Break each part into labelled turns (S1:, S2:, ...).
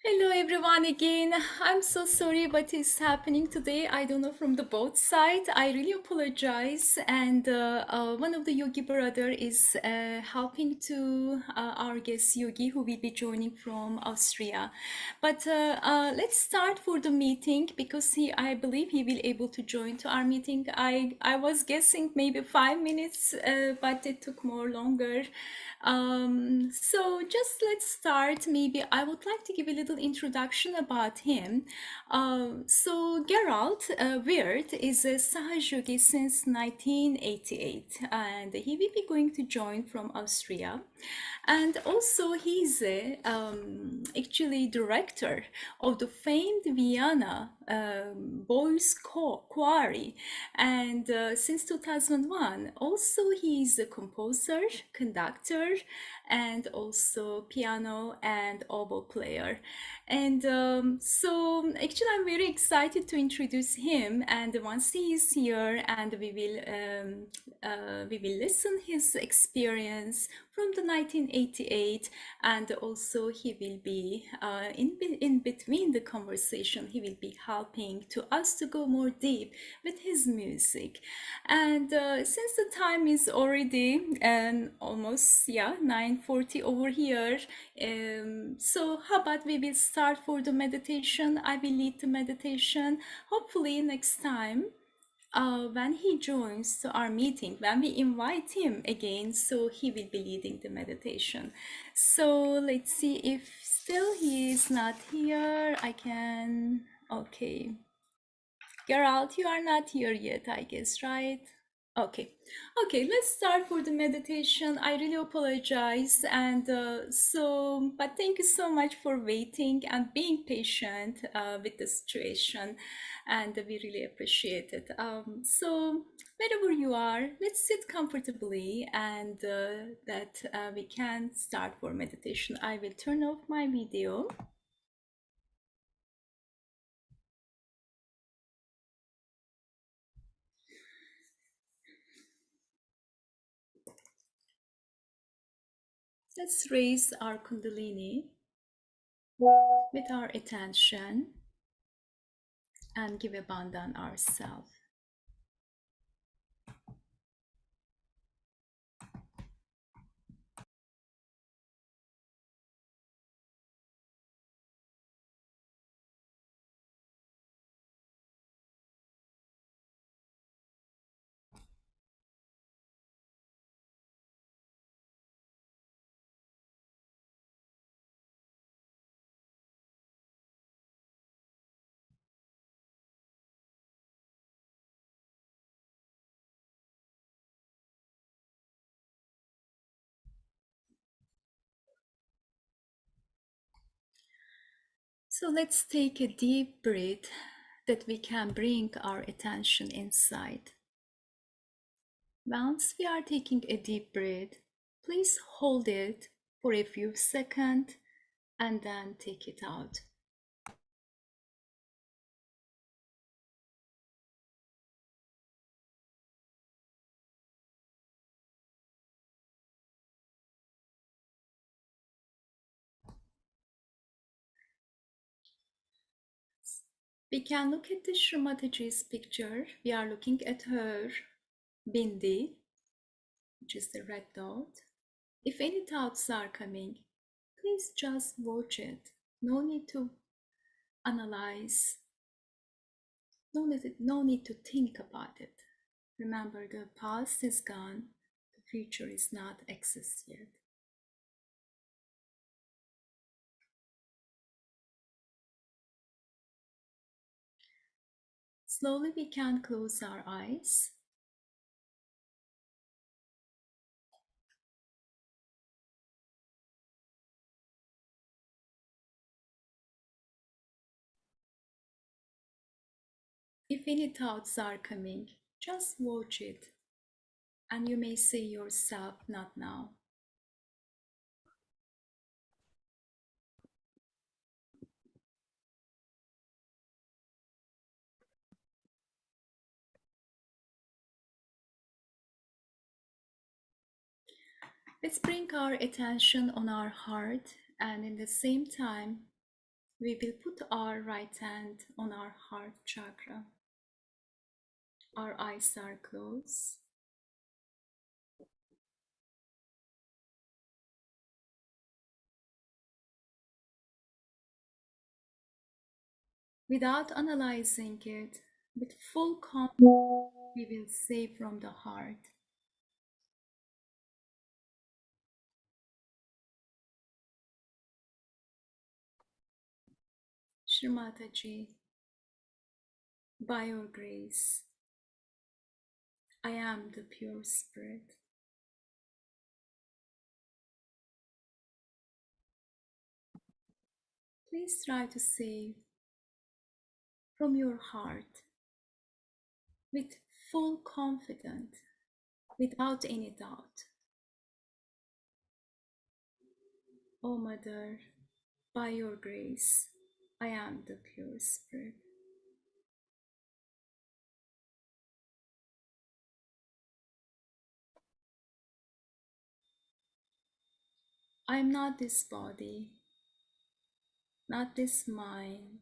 S1: Hello everyone again. I'm so sorry what is happening today. I don't know from the both side. I really apologize. And one of the yogi brother is helping to our guest yogi who will be joining from Austria. But let's start for the meeting because I believe he will able to join to our meeting. I was guessing maybe 5 minutes, but it took more longer. So just let's start. Maybe I would like to give a little introduction about him. So Gerald Wirth is a Sahaja since 1988, and he will be going to join from Austria. And also he's a actually director of the famed Vienna boys choir, and since 2001 also he's a composer, conductor, and also piano and oboe player. And so actually I'm very excited to introduce him, and once he is here, and we will listen his experience from the 1988, and also he will be in between the conversation he will be helping to us to go more deep with his music. And since the time is already almost 9:40 over here, so how about we will start for the meditation. I will lead the meditation. Hopefully next time when he joins to our meeting, when we invite him again, so he will be leading the meditation. So let's see if still he is not here. I can, okay. Gerald, you are not here yet, I guess, right? Okay, okay, let's start for the meditation. I really apologize. And but thank you so much for waiting and being patient with the situation. And we really appreciate it. So, wherever you are, let's sit comfortably, and that we can start for meditation. I will turn off my video. Let's raise our Kundalini with our attention and give abandon ourselves. So let's take a deep breath that we can bring our attention inside. Once we are taking a deep breath, please hold it for a few seconds and then take it out. We can look at the Srimataji's picture. We are looking at her bindi, which is the red dot. If any thoughts are coming, please just watch it. No need to analyze, no need to think about it. Remember, the past is gone, the future is not exist yet. Slowly we can close our eyes. If any thoughts are coming, just watch it, and you may say yourself, not now. Let's bring our attention on our heart, and in the same time, We will put our right hand on our heart chakra. Our eyes are closed. Without analyzing it, with full confidence, we will say from the heart, Shrimataji, by your grace, I am the pure spirit. Please try to say from your heart with full confidence, without any doubt. O Mother, by your grace, I am the pure spirit. I am not this body, not this mind,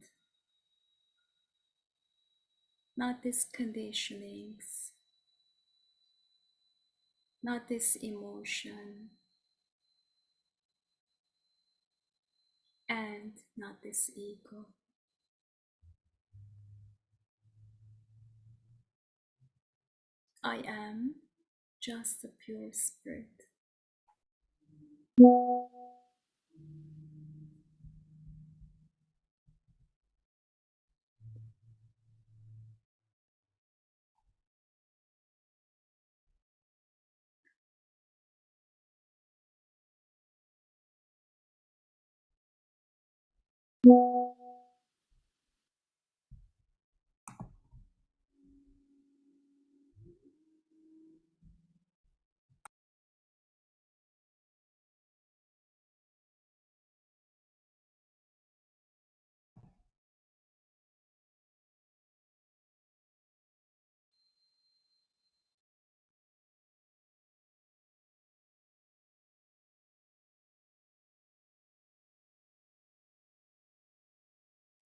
S1: not these conditionings, not this emotion, and not this ego. I am just a pure spirit.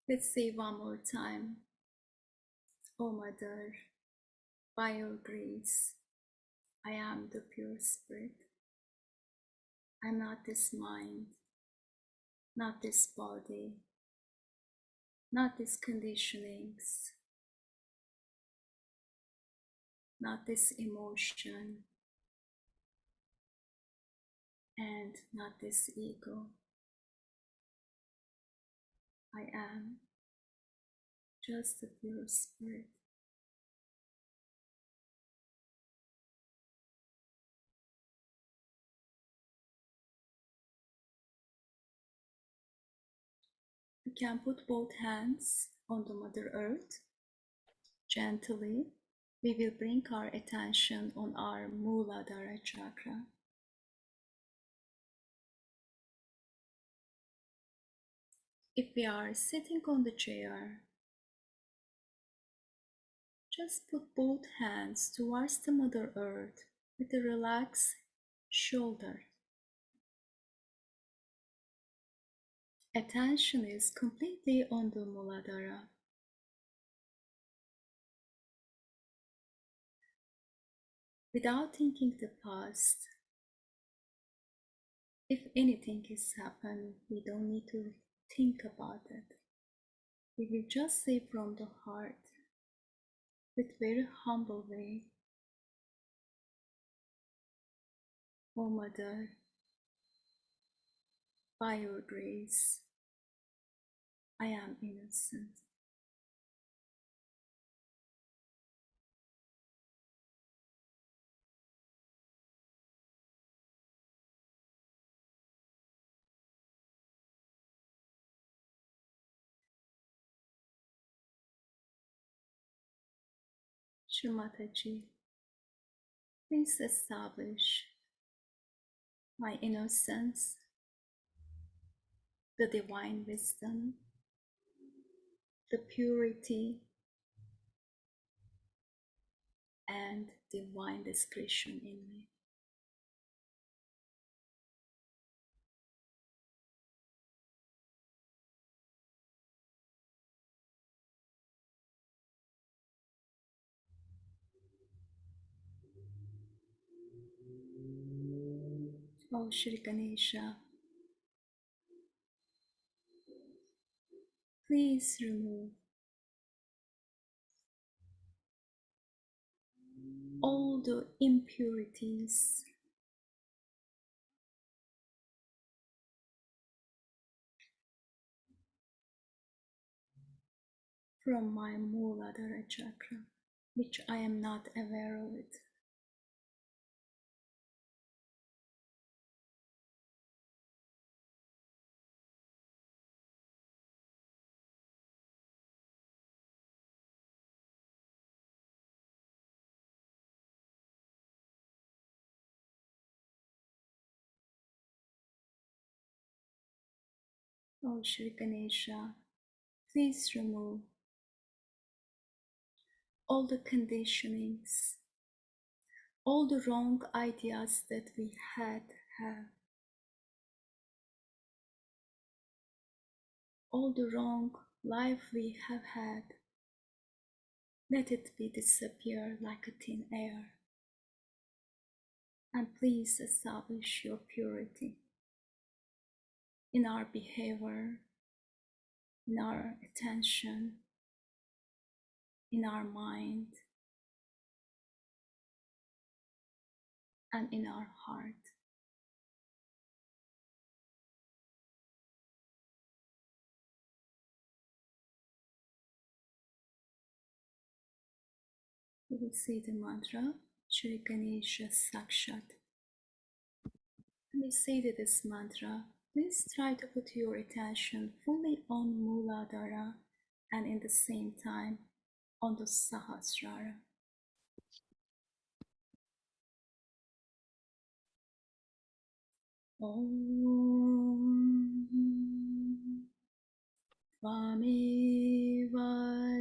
S1: Let's say one more time. O Mother, by your grace, I am the pure spirit. I'm not this mind, not this body, not these conditionings, not this emotion, and not this ego. I am just a pure spirit. You can put both hands on the Mother Earth. Gently, we will bring our attention on our Muladhara chakra. If we are sitting on the chair, just put both hands towards the Mother Earth with a relaxed shoulder. Attention is completely on the Muladhara. Without thinking the past, if anything has happened, we don't need to think about it. We will just say from the heart, with very humble way, O Mother, by your grace, I am innocent. Shrimataji, please establish my innocence, the divine wisdom, the purity, and divine discretion in me. Oh Shri Ganesha, please remove all the impurities from my Muladhara chakra, which I am not aware of it. Oh Shri Ganesha, please remove all the conditionings, all the wrong ideas that we have, all the wrong life we have had. Let it be disappear like a thin air. And please establish your purity in our behavior, in our attention, in our mind, and in our heart. You will see the mantra, Shri Ganesha Sakshat. When you say this mantra, please try to put your attention fully on Muladhara and in the same time on the Sahasrara. Om Tvameva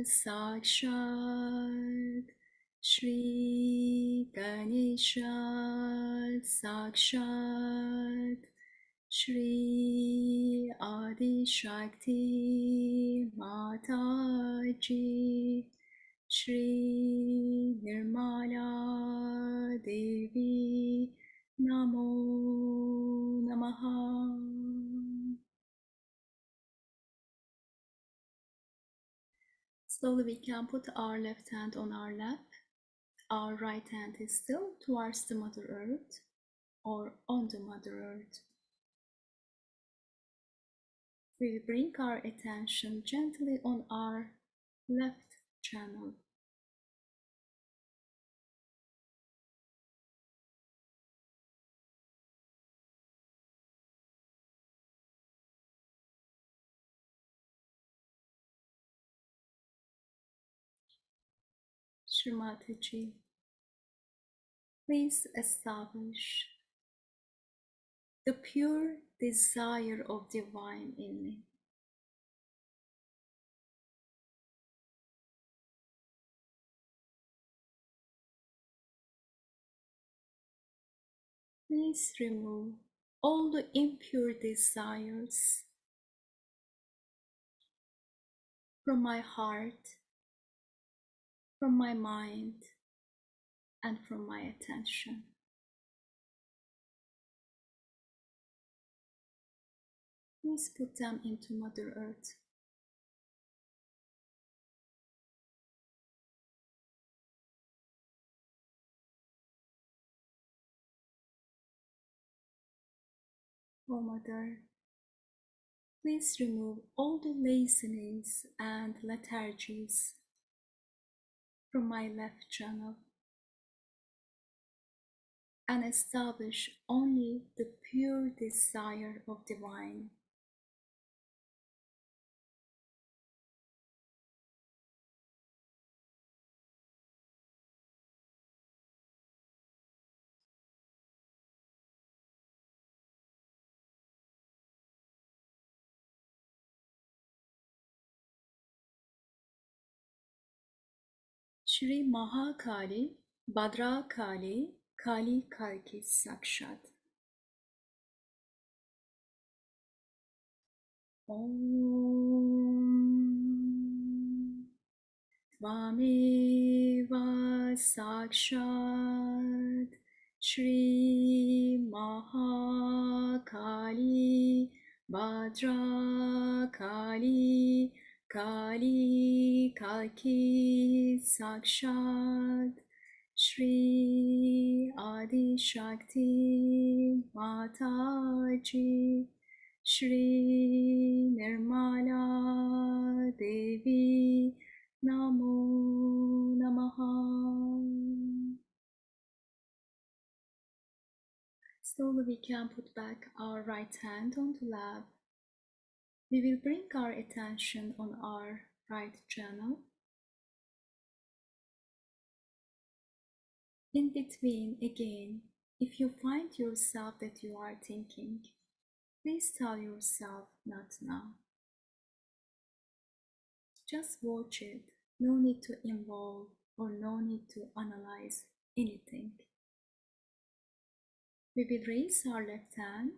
S1: Sakshat Shri Ganesha Sakshat Shri Adi Shakti Mataji Shri Nirmala Devi Namo Namaha. Slowly we can put our left hand on our lap. Our right hand is still towards the Mother Earth or on the Mother Earth. We bring our attention gently on our left channel. Srimati, please establish the pure desire of divine in me. Please remove all the impure desires from my heart, from my mind, and from my attention. Please put them into Mother Earth. Oh Mother, please remove all the laziness and lethargies from my left channel and establish only the pure desire of divine. Shri Mahakali, Bhadrakali, Kali Kalki Sakshat. Om Tvameva Sakshat Shri Mahakali Bhadra Kali Kali Kalki Sakshat Shri Adi Shakti Mataji Shri Nirmala Devi Namo Namaha. Slowly we can put back our right hand on the lap. We will bring our attention on our right channel. In between, again, if you find yourself that you are thinking, please tell yourself not now. Just watch it. No need to involve or no need to analyze anything. We will raise our left hand.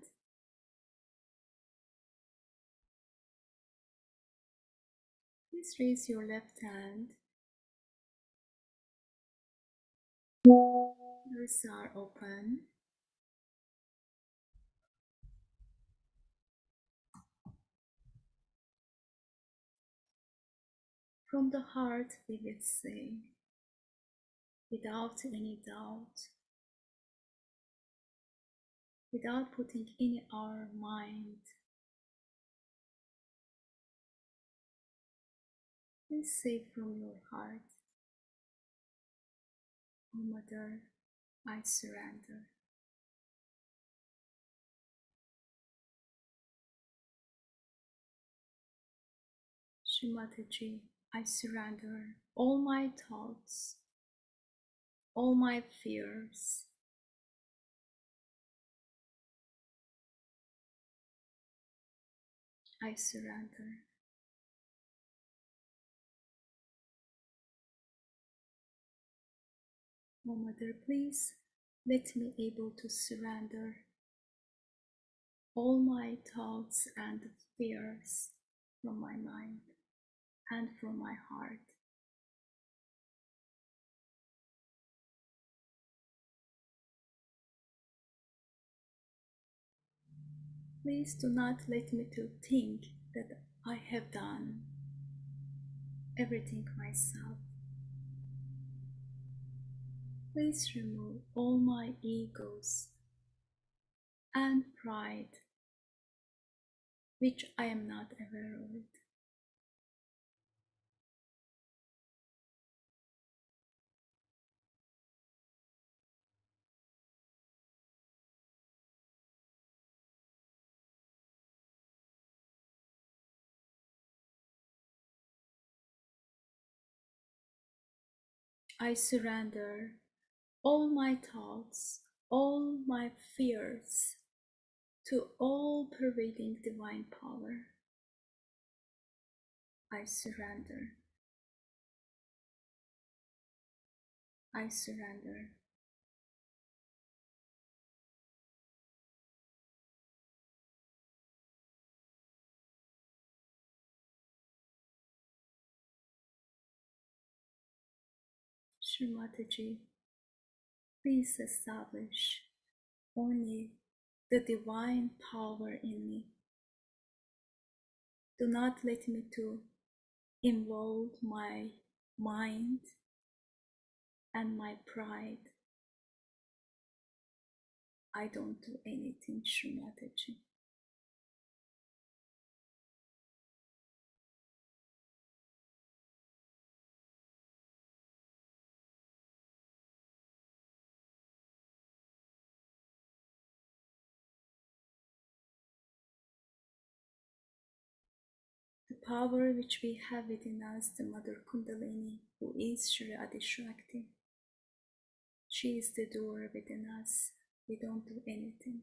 S1: Please raise your left hand. Ears are open. From the heart, we will say, without any doubt, without putting in our mind, please say from your heart, "Oh Mother, I surrender." Shrimataji, I surrender all my thoughts, all my fears. I surrender. Oh Mother, please let me able to surrender all my thoughts and fears from my mind and from my heart. Please do not let me to think that I have done everything myself. Please remove all my egos and pride, which I am not aware of it. I surrender all my thoughts, all my fears to all pervading divine power. I surrender. I surrender. Srimataji, please establish only the divine power in me. Do not let me to involve my mind and my pride. I don't do anything, Srimataji. The power which we have within us, the Mother Kundalini, who is Shri Adi Shakti, she is the doer within us. We don't do anything.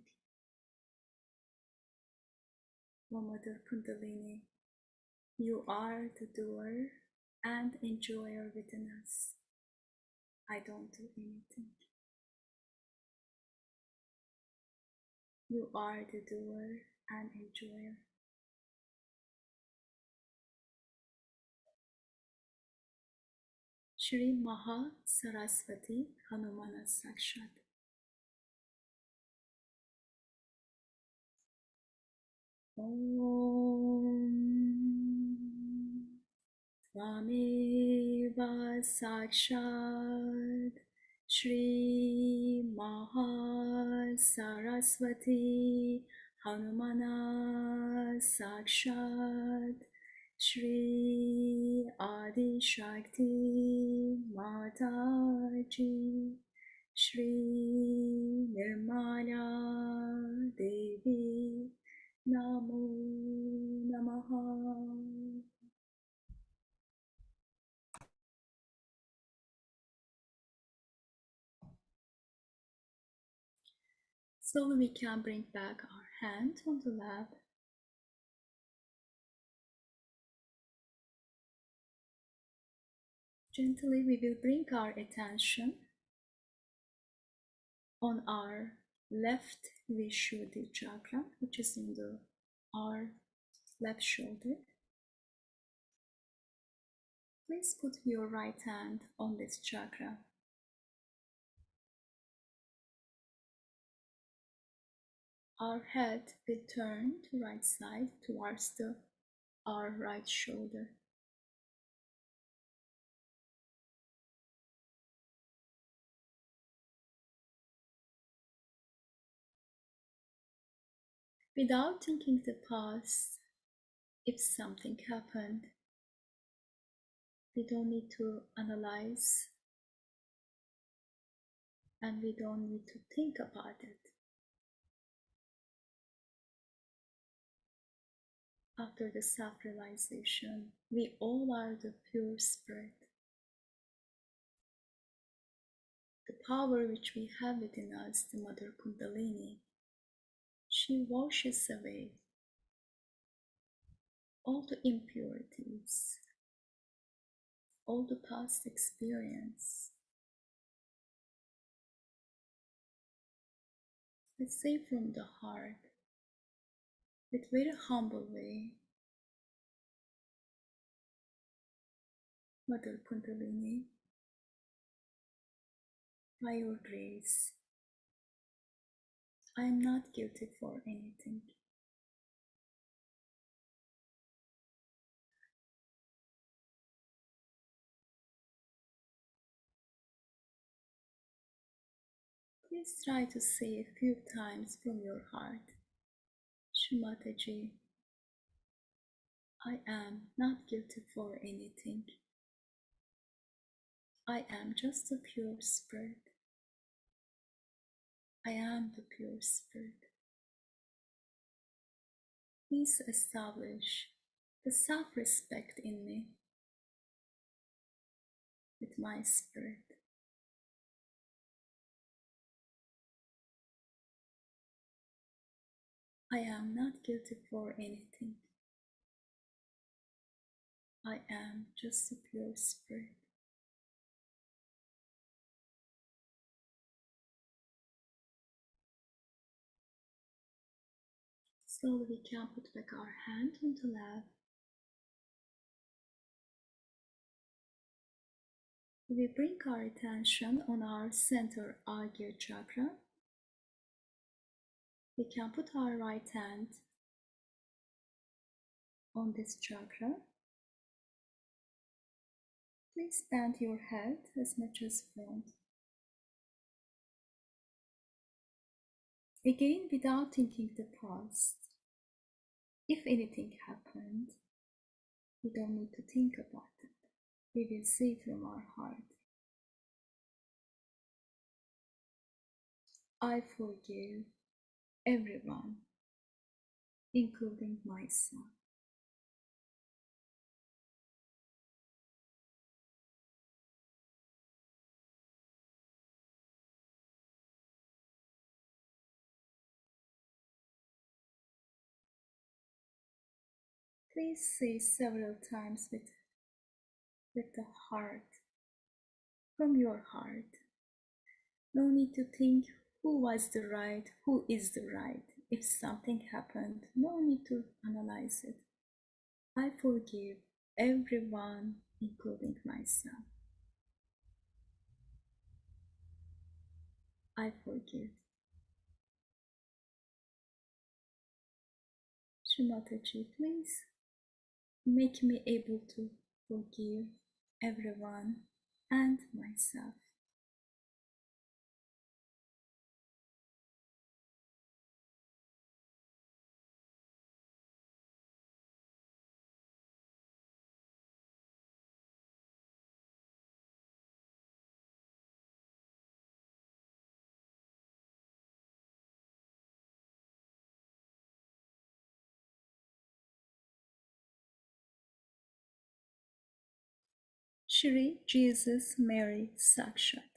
S1: O Mother Kundalini, you are the doer and enjoyer within us. I don't do anything. You are the doer and enjoyer. Shri Maha Saraswati Hanumana Sakshat. Om Tvameva Sakshat Shri Saraswati Hanumana Sakshat Shri Adi Shakti Mataji Shri Nirmala Devi Namo Namaha. Slowly we can bring back our hand on the lap. Gently we will bring our attention on our left Vishuddhi chakra, which is in our left shoulder. Please put your right hand on this chakra. Our head will turn to right side towards our right shoulder. Without thinking the past, if something happened, we don't need to analyze and we don't need to think about it. After the self-realization, we all are the pure spirit. The power which we have within us, the Mother Kundalini, she washes away all the impurities, all the past experience. Let's say from the heart, with very humble way, Mother Kundalini, by your grace, I am not guilty for anything. Please try to say a few times from your heart, Shrimataji, I am not guilty for anything. I am just a pure spirit. I am the pure spirit. Please establish the self-respect in me with my spirit. I am not guilty for anything. I am just a pure spirit. Slowly we can put back our hand on the lap. We bring our attention on our center Agya chakra. We can put our right hand on this chakra. Please bend your head as much as front. Again, without thinking the past. If anything happened, we don't need to think about it. We will say from our heart, I forgive everyone, including myself. Please say several times with the heart, from your heart. No need to think who was the right, who is the right. If something happened, no need to analyze it. I forgive everyone, including myself. I forgive. Shrimataji, please make me able to forgive everyone and myself. Shri Jesus Mary Sakshat.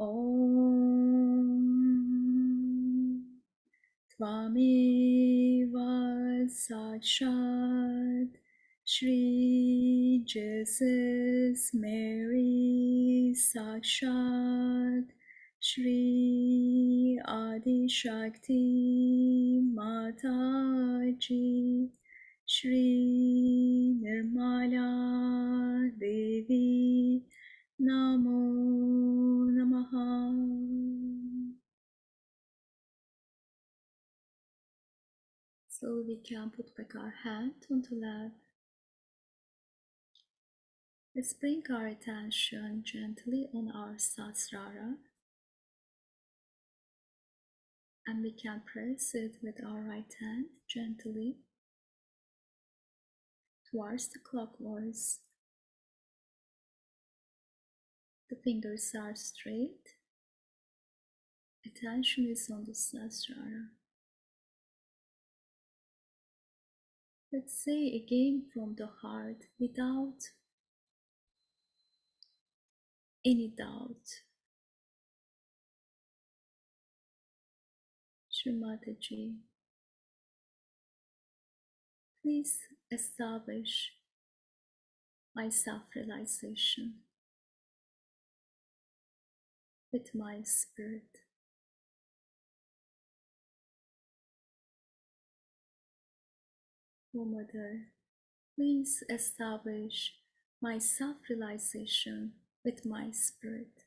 S1: Om Tvameva Sakshat Shri Jesus Mary Sakshat Shri Adi Shakti Mataji Shri Nirmala Devi Namo Namaha. So we can put back our hand on the lap. Let's bring our attention gently on our Sahasrara, and we can press it with our right hand gently towards the clockwise. The fingers are straight. Attention is on the Sahasrara. Let's say again from the heart without any doubt. Srimataji, please establish my self-realization with my spirit. O Mother, please establish my self-realization with my spirit.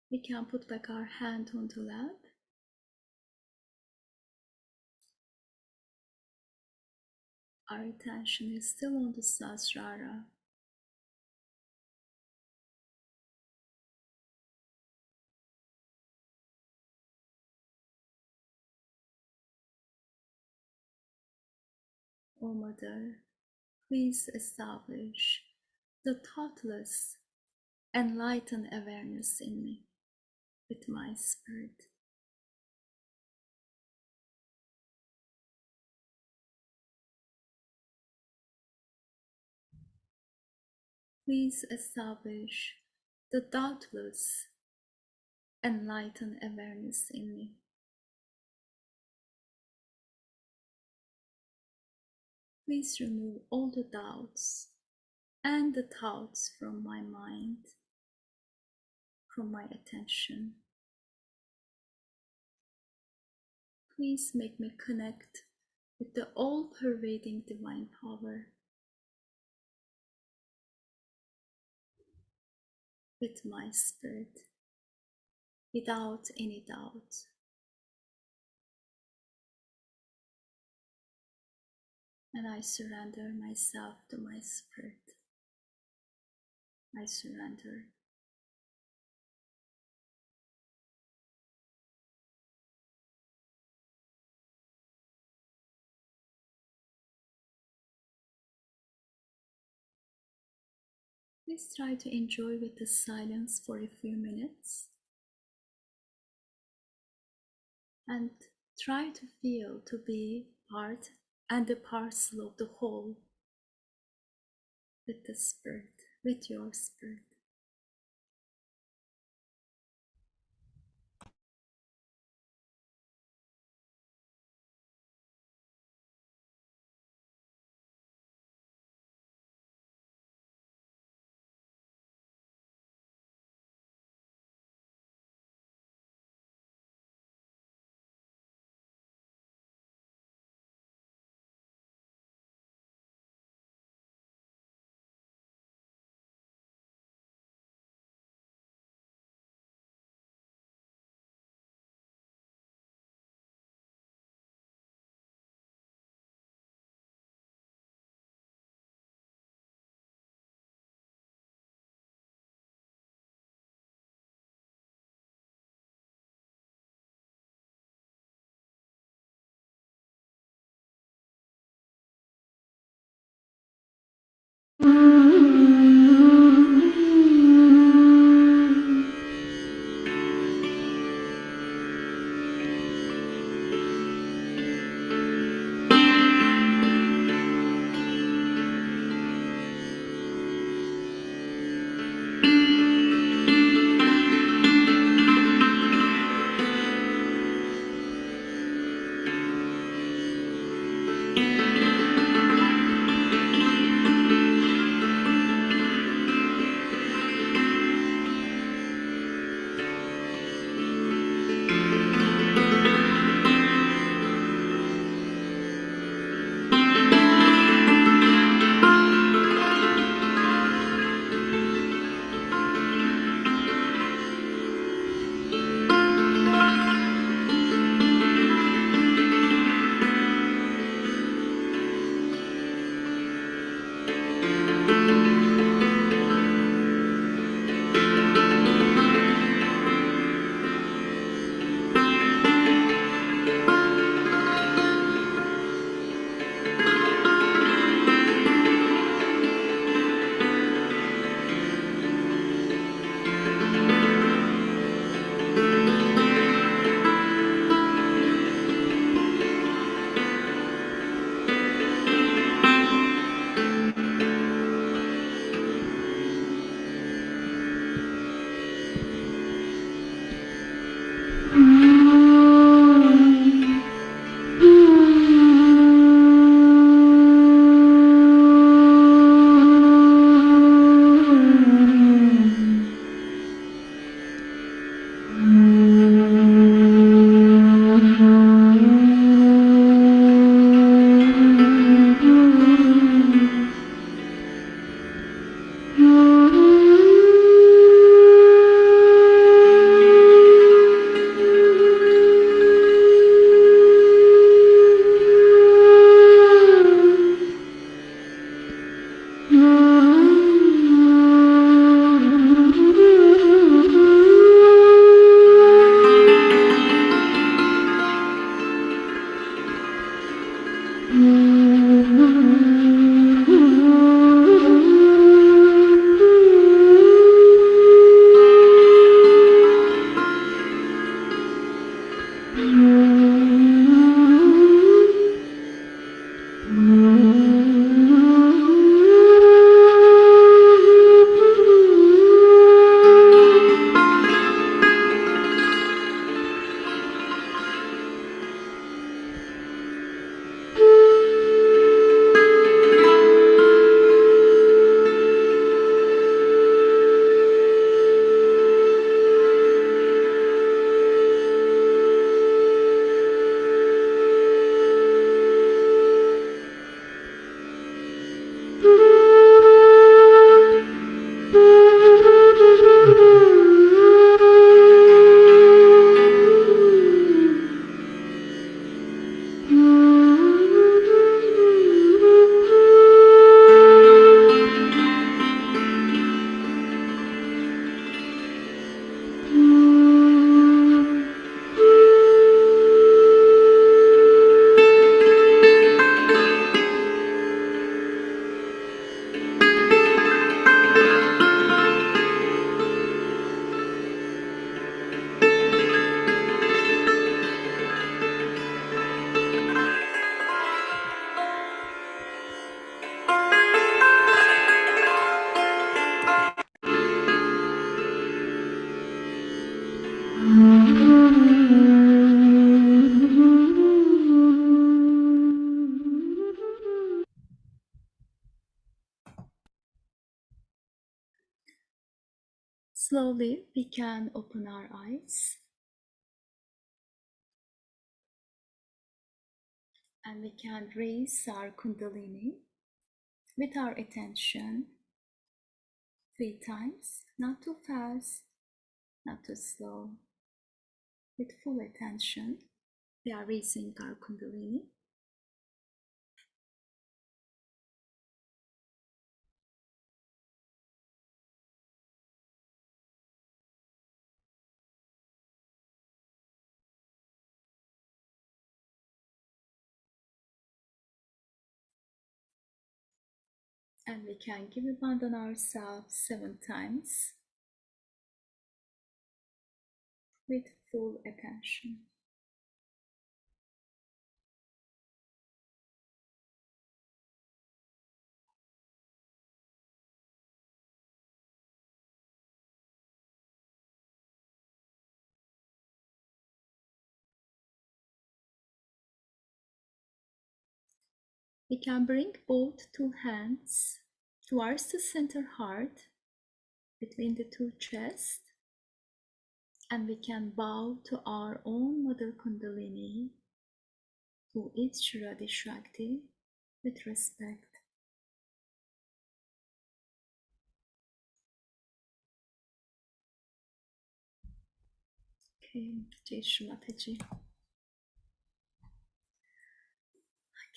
S1: We can put back our hand on the lap. Our attention is still on the Sahasrara. O Mother, please establish the thoughtless, enlightened awareness in me with my spirit. Please establish the doubtless, enlightened awareness in me. Please remove all the doubts and the thoughts from my mind, from my attention. Please make me connect with the all-pervading divine power, with my spirit, without any doubt. And I surrender myself to my spirit. I surrender. Please try to enjoy with the silence for a few minutes and try to feel to be part and a parcel of the whole with the spirit, with your spirit. Slowly, we can open our eyes and we can raise our Kundalini with our attention 3 times, not too fast, not too slow, with full attention. We are raising our Kundalini. And we can give abandon ourselves 7 times with full attention. We can bring both 2 hands towards the center heart between the 2 chests, and we can bow to our own Mother Kundalini, who is Shradi Shakti, with respect. Okay, Jai Shri Mataji.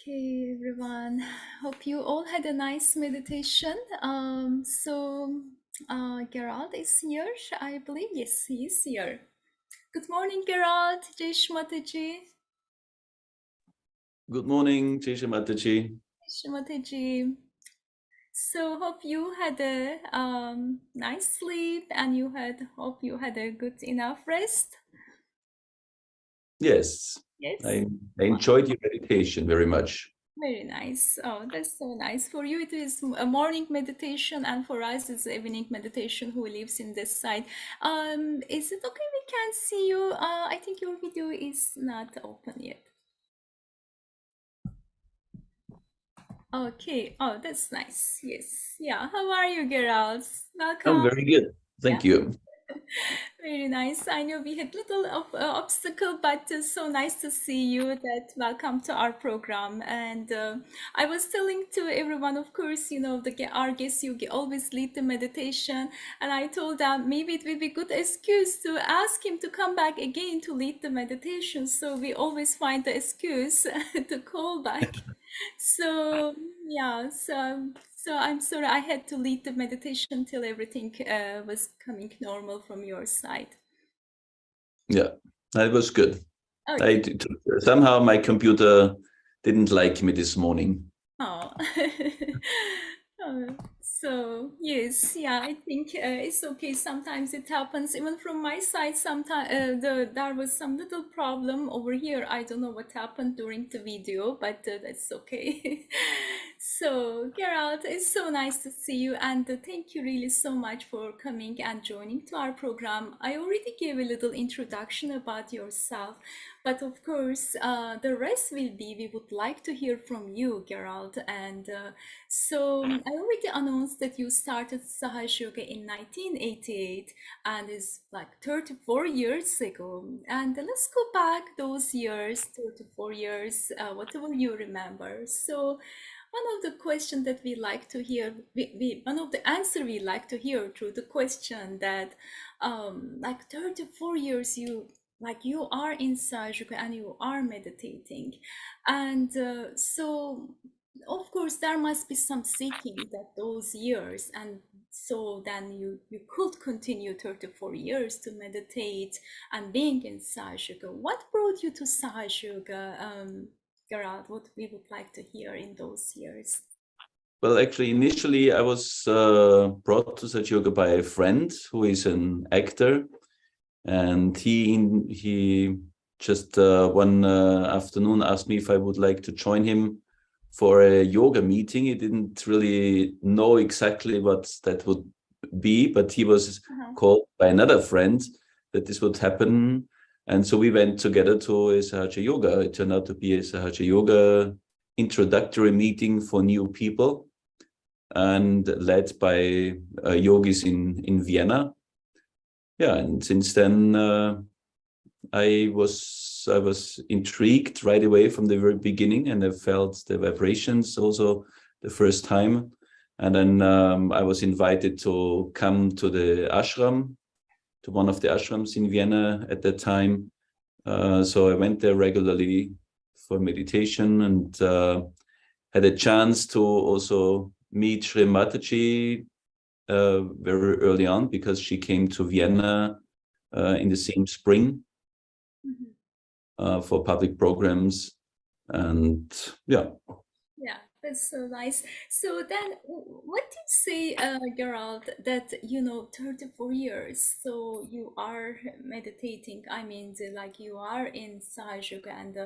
S1: Okay, everyone. Hope you all had a nice meditation. Gerald is here, I believe. Yes, he is here. Good morning, Gerald. Jai Shri Mataji.
S2: Good morning, Jai Shri Mataji.
S1: Jai Shri Mataji. So hope you had a nice sleep and hope you had a good enough rest.
S2: Yes,
S1: Yes.
S2: I enjoyed your meditation very much.
S1: Very nice. Oh, that's so nice. For you, it is a morning meditation, and for us, it's evening meditation who lives in this side. Is it okay? We can see you. I think your video is not open yet. Okay. Oh, that's nice. Yes. Yeah. How are you, Gerald? Welcome.
S2: I'm very good. Thank you.
S1: Very nice. I know we had little obstacle, but so nice to see you. That welcome to our program. And I was telling to everyone, of course, you know, our guests, you always lead the meditation, and I told them maybe it will be good excuse to ask him to come back again to lead the meditation. So we always find the excuse to call back. So yeah, so I'm sorry I had to lead the meditation till everything was coming normal from your side.
S2: Yeah, that was good.
S1: Okay.
S2: Somehow my computer didn't like me this morning.
S1: Oh. So yes, yeah, I think it's okay. Sometimes it happens. Even from my side, sometimes there was some little problem over here. I don't know what happened during the video, but that's okay. So Gerald, it's so nice to see you, and thank you really so much for coming and joining to our program. I already gave a little introduction about yourself, but of course, the rest will be, we would like to hear from you, Gerald. And so I already announced that you started Sahaja Yoga in 1988 and is like 34 years ago. And let's go back those years, 34 years, whatever you remember. So one of the questions that we like to hear, one of the answer we like to hear through the question that like 34 years you are in Sahaja and you are meditating, and so of course there must be some seeking that those years, and so then you could continue 34 years to meditate and being in Sahaja. What brought you to Sahaja, Gerald? What we would like to hear in those years?
S2: Well, actually, initially I was brought to Sahaja Yoga by a friend who is an actor, and he just one afternoon asked me if I would like to join him for a yoga meeting. He didn't really know exactly what that would be, but he was called by another friend that this would happen. And so we went together to a Sahaja Yoga. It turned out to be a Sahaja Yoga introductory meeting for new people and led by yogis in Vienna. yeah, and since then I was intrigued right away from the very beginning, and I felt the vibrations also the first time. And then I was invited to come to the ashram, to one of the ashrams in Vienna at that time. So I went there regularly for meditation, and had a chance to also meet Sri Mataji very early on, because she came to Vienna in the same spring for public programs. And yeah.
S1: Yeah, that's so nice. So then, what did you say, Gerald, that 34 years, so you are meditating, I mean, like you are in Sahaja, and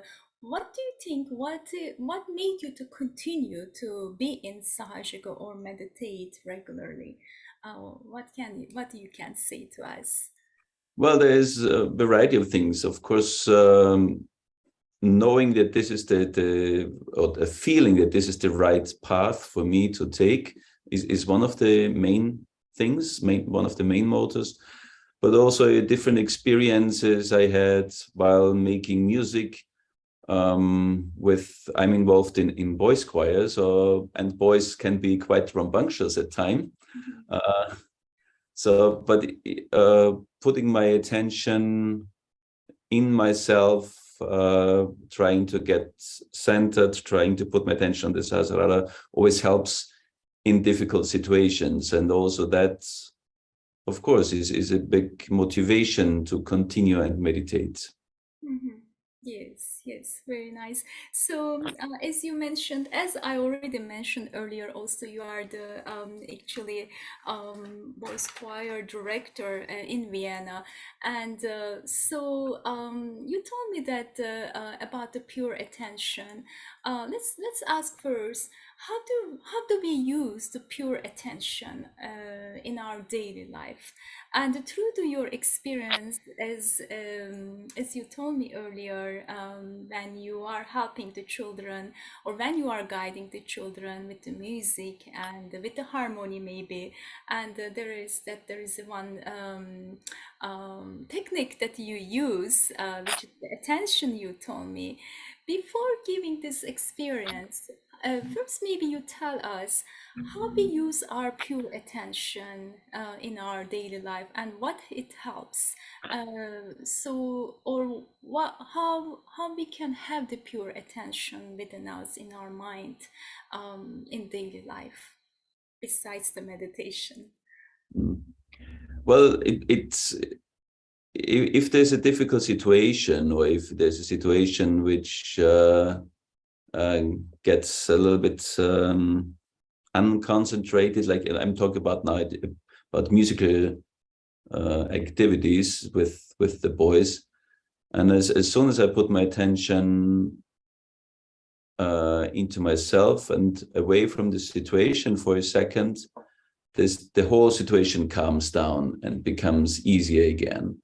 S1: what do you think, what made you to continue to be in Sahaja or meditate regularly? What you can say to us?
S2: Well, there's a variety of things. Of course, knowing that this is or a feeling that this is the right path for me to take is one of the main things, one of the main motors. But also different experiences I had while making music. I'm involved in boys choirs, and boys can be quite rambunctious at time. But putting my attention in myself, trying to get centered, trying to put my attention on the Sahasrara always helps in difficult situations. And also that, of course, is a big motivation to continue and meditate.
S1: Mhm. Yes, yes, very nice. So, as you mentioned, as I already mentioned earlier, also you are the actually voice choir director in Vienna, and you told me that about the pure attention. Let's ask first, how do we use the pure attention in our daily life? And through to your experience, as you told me earlier, when you are helping the children, or when you are guiding the children with the music and with the harmony, maybe, and there is one technique that you use, which is the attention. You told me before giving this experience. First, maybe you tell us how we use our pure attention in our daily life and what it helps. Or how we can have the pure attention within us in our mind in daily life besides the meditation.
S2: Mm. Well, it's if there's a difficult situation, or if there's a situation which gets a little bit unconcentrated, like I'm talking about now, about musical activities with the boys, and as soon as I put my attention into myself and away from the situation for a second, the whole situation calms down and becomes easier again.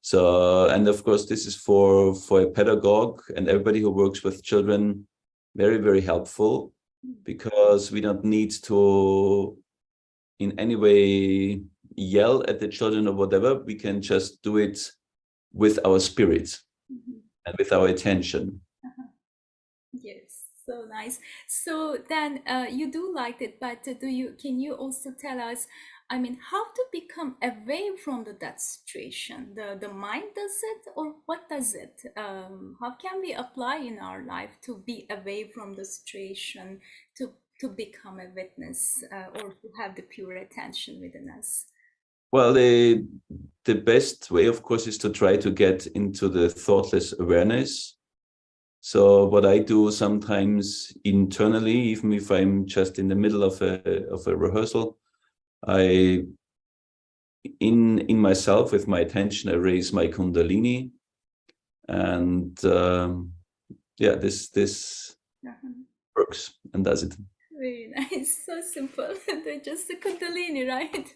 S2: So, and of course, this is for a pedagogue and everybody who works with children, very, very helpful, because we don't need to in any way yell at the children or whatever. We can just do it with our spirit and with our attention.
S1: Yes, so nice. So then you do like it, but can you also tell us, I mean, how to become away from that situation? The mind does it, or what does it? How can we apply in our life to be away from the situation, to become a witness, or to have the pure attention within us?
S2: Well, the best way, of course, is to try to get into the thoughtless awareness. So what I do sometimes internally, even if I'm just in the middle of a rehearsal, I in myself, with my attention, I raise my Kundalini, and yeah, this
S1: Mhm.
S2: works and does it.
S1: Very nice. So simple. They're just a kundalini, right?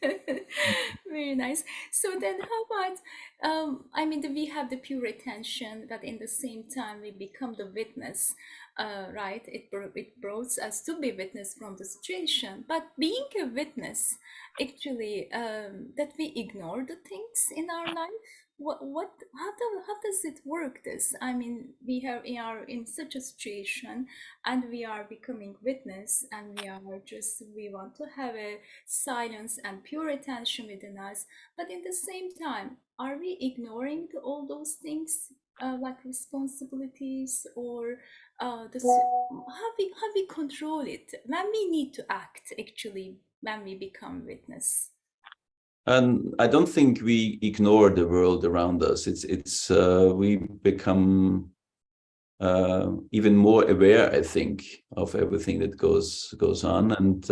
S1: Very nice. So then how about I mean we have the pure attention, but in the same time we become the witness, right? It brought us to be witness from the situation. But being a witness, actually, that we ignore the things in our life. What how does it work this? I mean, we are in such a situation and we are becoming witness and we want to have a silence and pure attention within us, but in the same time are we ignoring all those things, like responsibilities or how we control it when we need to act, actually, when we become witness?
S2: And I don't think we ignore the world around us. It's we become even more aware, I think, of everything that goes on, and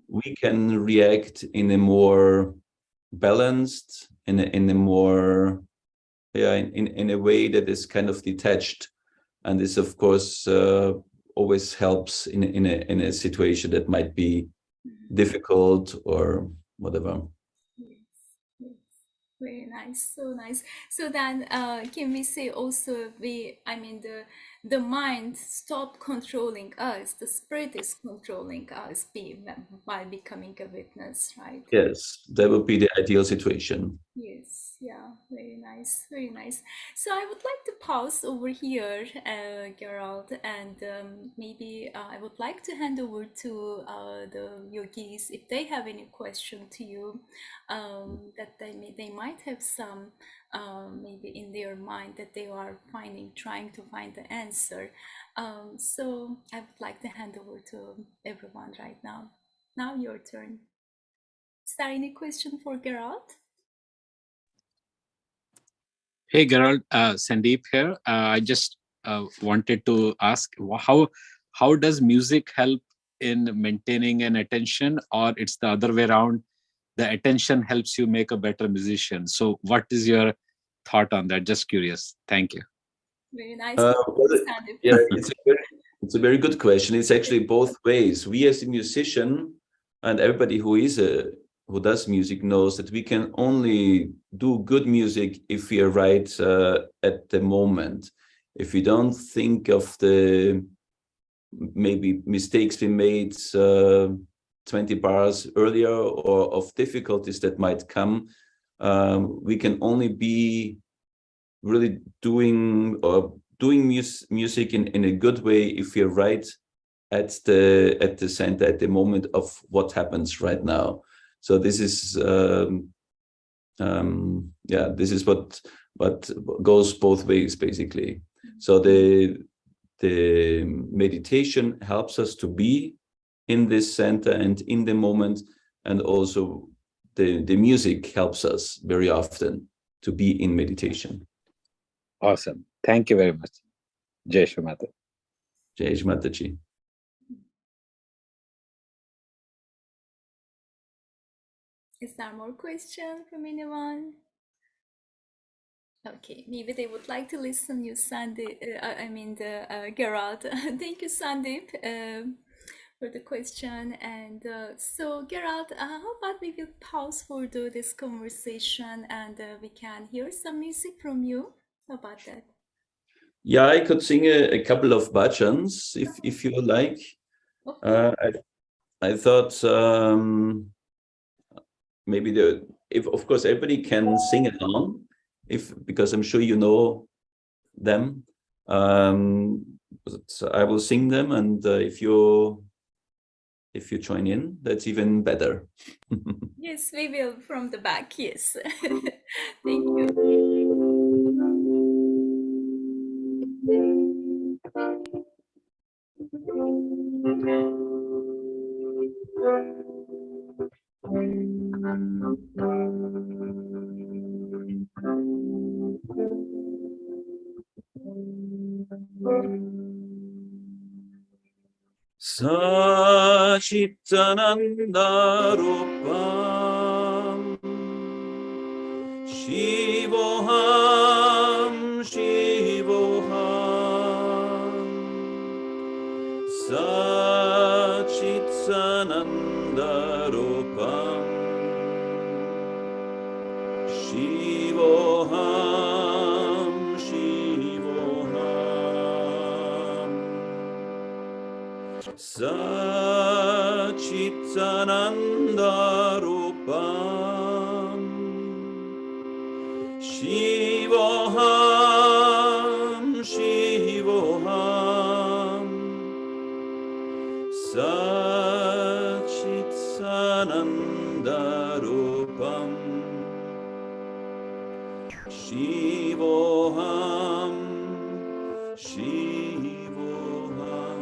S2: we can react in a more balanced, in a more in a way that is kind of detached, and this of course always helps in a situation that might be difficult or whatever.
S1: Yes, yes. Very nice, so nice. So then, can we say also I mean, the mind stopped controlling us, the spirit is controlling us by becoming a witness, right?
S2: Yes, that would be the ideal situation.
S1: Yes, yeah, very nice, very nice. So I would like to pause over here, Gerald, and maybe I would like to hand over to the yogis if they have any question to you, that they might have some maybe in their mind that they are trying to find the answer. So I would like to hand over to everyone right now. Now your turn. Is there any question for Gerald?
S3: Hey, Gerald, Sandeep here. I just wanted to ask how does music help in maintaining an attention, or it's the other way around? The attention helps you make a better musician. So, what is your thought on that? Just curious. Thank you.
S1: Very nice to
S2: Well,
S1: understand
S2: yeah,
S1: it.
S2: it's a very good question. It's actually both ways. We as a musician and everybody who does music knows that we can only do good music if we are right at the moment. If we don't think of the maybe mistakes we made 20 bars earlier or of difficulties that might come, we can only be really doing music in a good way if you're right at the center, at the moment of what happens right now. So this is this is what goes both ways basically. So the meditation helps us to be in this center and in the moment, and also the music helps us very often to be in meditation.
S3: Awesome. Thank you very much. Jai Shri Mata.
S2: Jai Shri Mataji.
S1: Is there more question from anyone? Okay, maybe they would like to listen you, Sandeep. Gerald. Thank you, Sandeep, for the question. And so, Gerald, how about we will pause for this conversation and we can hear some music from you? How about that?
S2: Yeah, I could sing a couple of bhajans if you like.
S1: Okay.
S2: I thought maybe if of course everybody can sing along, because I'm sure you know them. So I will sing them, and if you join in, that's even better.
S1: Yes, we will from the back. Yes. Thank you.
S2: Sachitananda Rupam Shivoham Shivoham Sanandarupam Shivoham Shivoham Sachitanandarupam Shivoham Shivoham Sachitanandarupam Shivoham Shivoham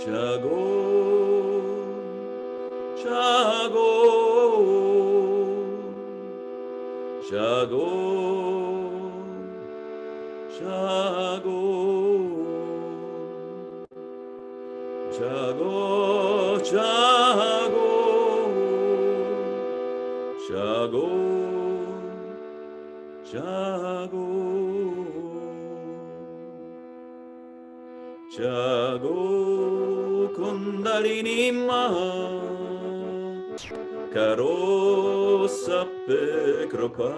S2: Jago, Jago, Jago, Jago, Jago, Jago, Jago, Jago, Jago, Kundalini Maha, Karo Sappe Kripa,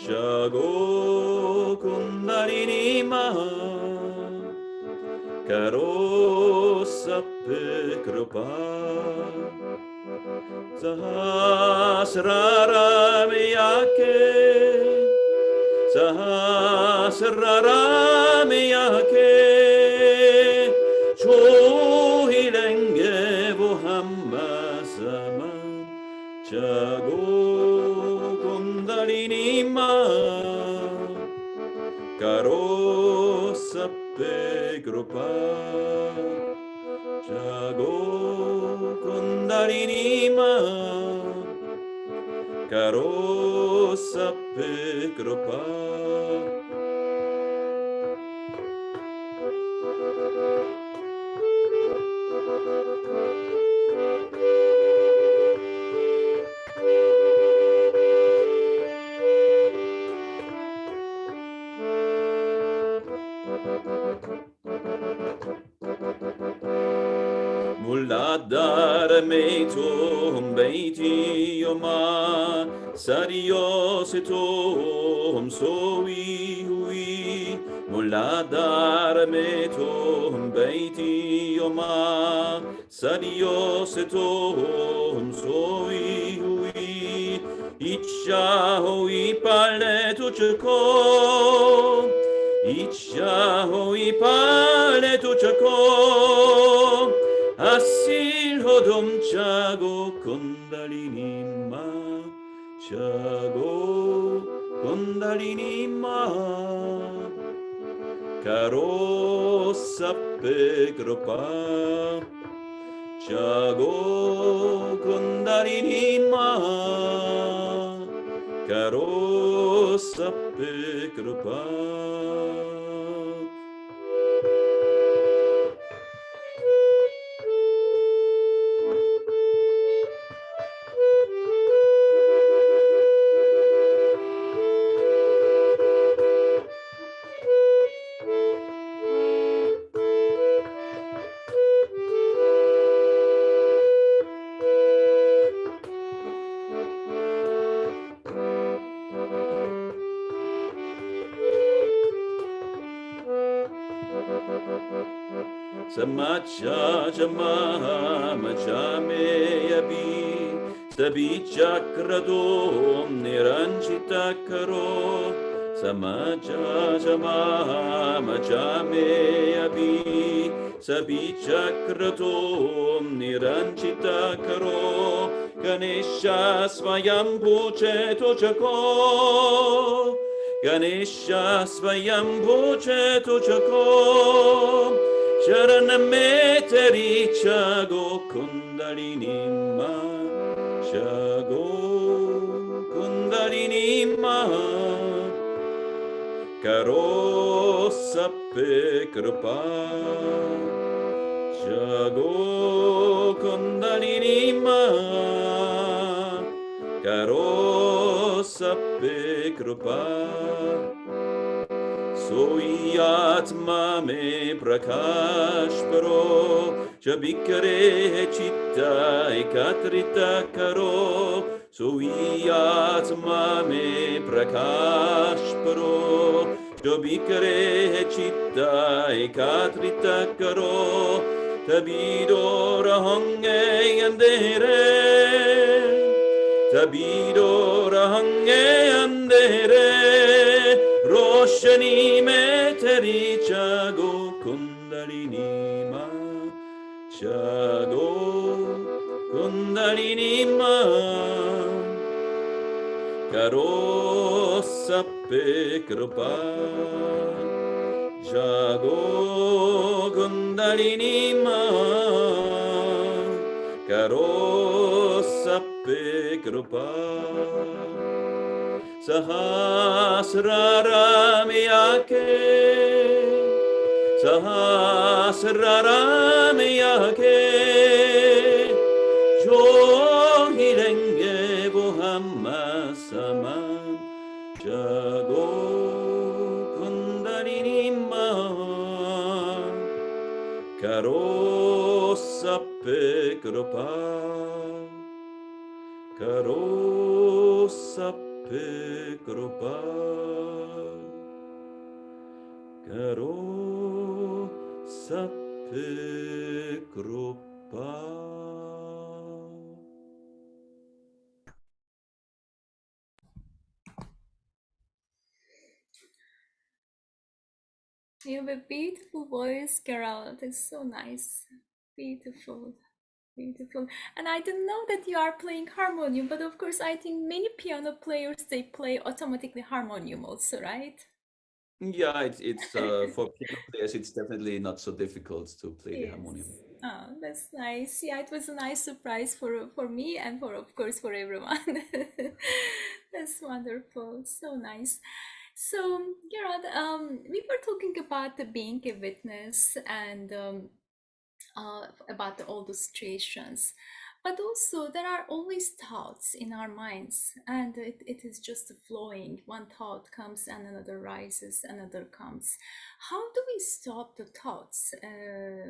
S2: Jago, Kundalini Maha, Karo Sappe Kripa, Sahasrara Miyake, Sahasrara Miyake, Chohilenge Vohamma Saman, Jago Kundalini Ma, Karo Sappe Kripa, Jago Kundalini Ma, Karo Sappe Kripa. Mulladar meitum beiti yoma sarios etom soi hui. Mulladar meitum beiti yoma sarios etom soi hui. Icha hoi pale tuchko, Icha hoi pale tuchko. Asil hodom chago kundalini ma, chago kundalini ma, karo sappe kripa, chago kundalini ma, karo sappe kripa. Samacha jama macha me yabi, Sabichakrato Niranjita Karo Samaja Jama Majame Abi Sabichakrato Niranjita Karo Ganesha Swayambhu Cheto Chako Ganesha Swayambhu Cheto Chako Sharaname Tericha Go Kundalini Ma Shago Kundalini Maha Karo Sappe Kripa Shago Kundalini Maha Karo Sappe Kripa Soi Atma me Prakash Paro Jabikare Chitta Ekatrita Karo Soi Atma me Prakash Paro Jabikare Chitta Ekatrita Karo Tabido Rahange Andere Tabido Rahange Andere Roshani me teri chago kundalini ma chago kundalini ma karo sappe kripa chago kundalini ma karo sappe kripa Sahasraramiyake Sahasraramiyake Johirenge Bohamma Saman Jago Kundalini Ma Karo Sappe Kripa Karo Sappe Kripa Karo Sappe Kripa.
S1: You have a beautiful voice, Gerald. It's so nice. Beautiful. Beautiful. And I didn't know that you are playing harmonium, but of course, I think many piano players, they play automatically harmonium also, right?
S2: Yeah, it's for piano players, it's definitely not so difficult to play the harmonium.
S1: Yes. Oh, that's nice. Yeah, it was a nice surprise for me and for, of course, for everyone. That's wonderful. So nice. So, Gerard, we were talking about the being a witness and about all the situations, but also there are always thoughts in our minds, and it is just flowing. One thought comes and another rises, another comes. How do we stop the thoughts,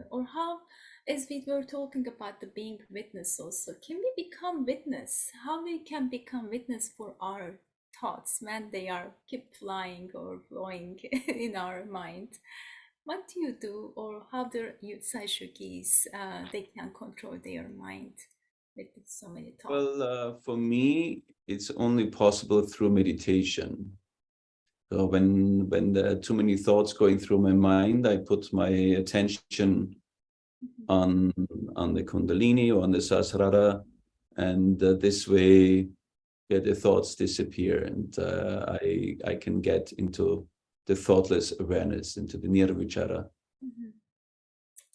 S1: or how, as we were talking about the being witness also, can we become witness? How we can become witness for our thoughts when they are keep flying or flowing in our mind? What do you do, or how do you Saishukis they can control their mind with so many thoughts?
S2: Well, for me, it's only possible through meditation. So when there are too many thoughts going through my mind, I put my attention on the Kundalini or on the Sahasrara, and this way, the thoughts disappear, and I can get into the thoughtless awareness, into the nirvichara.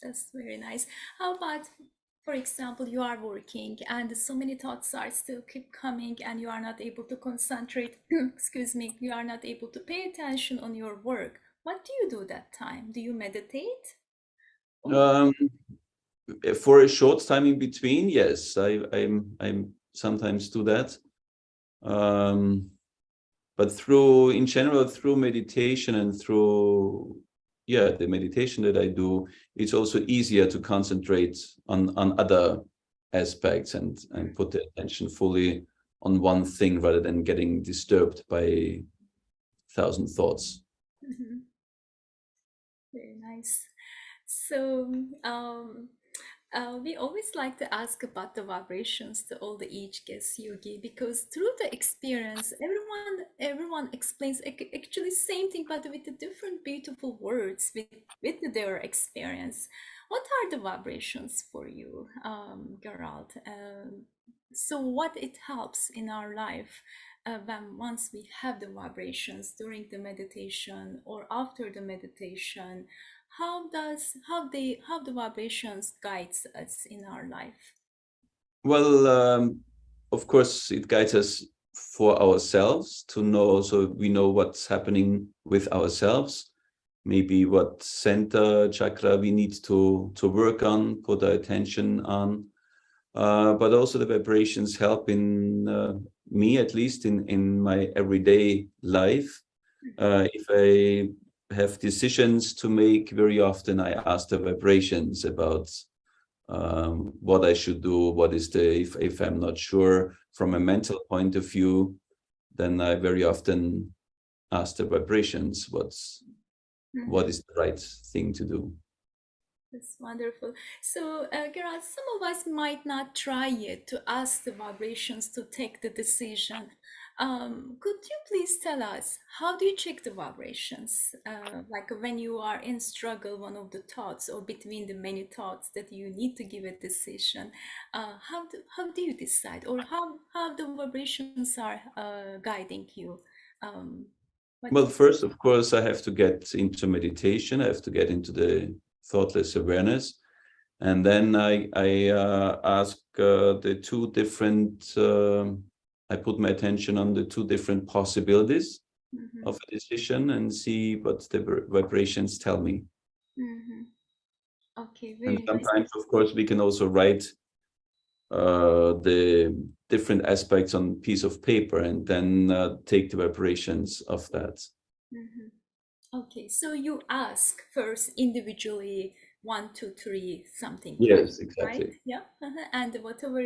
S1: That's very nice. How about, for example, you are working and so many thoughts are still keep coming and you are not able to concentrate, excuse me, you are not able to pay attention on your work. What do you do that time? Do you meditate?
S2: For a short time in between, yes, I'm sometimes do that. But in general, through meditation and through the meditation that I do, it's also easier to concentrate on other aspects and put the attention fully on one thing rather than getting disturbed by 1,000 thoughts.
S1: Very nice. So We always like to ask about the vibrations to all the each guest yogi because through the experience, everyone explains actually same thing but with the different beautiful words with their experience. What are the vibrations for you, Gerald? So what it helps in our life when once we have the vibrations during the meditation or after the meditation, how the vibrations guides us in our life?
S2: Well, of course, it guides us for ourselves to know, so we know what's happening with ourselves, maybe what center chakra we need to work on, put our attention on. But also the vibrations help in me, at least in my everyday life. If I have decisions to make, very often I ask the vibrations about what I should do, what is the, if I'm not sure from a mental point of view, then I very often ask the vibrations what is the right thing to do.
S1: That's wonderful. So, Gerard, some of us might not try yet to ask the vibrations to take the decision. Could you please tell us how do you check the vibrations? Like when you are in struggle, one of the thoughts or between the many thoughts that you need to give a decision, how do you decide, or how the vibrations are guiding you? Um,
S2: Well,
S1: what?
S2: first, of course, I have to get into meditation. I have to get into the thoughtless awareness. And then I ask the two different, I put my attention on the two different possibilities
S1: Mhm,
S2: of a decision and see what the vibrations tell me.
S1: mhm. Okay,
S2: And
S1: very nice.
S2: sometimes, of course, we can also write the different aspects on a piece of paper and then take the vibrations of that.
S1: Mhm. Okay, so you ask first individually one, two, three, something like
S2: Yes,
S1: that, right?
S2: exactly.
S1: Yeah. And whatever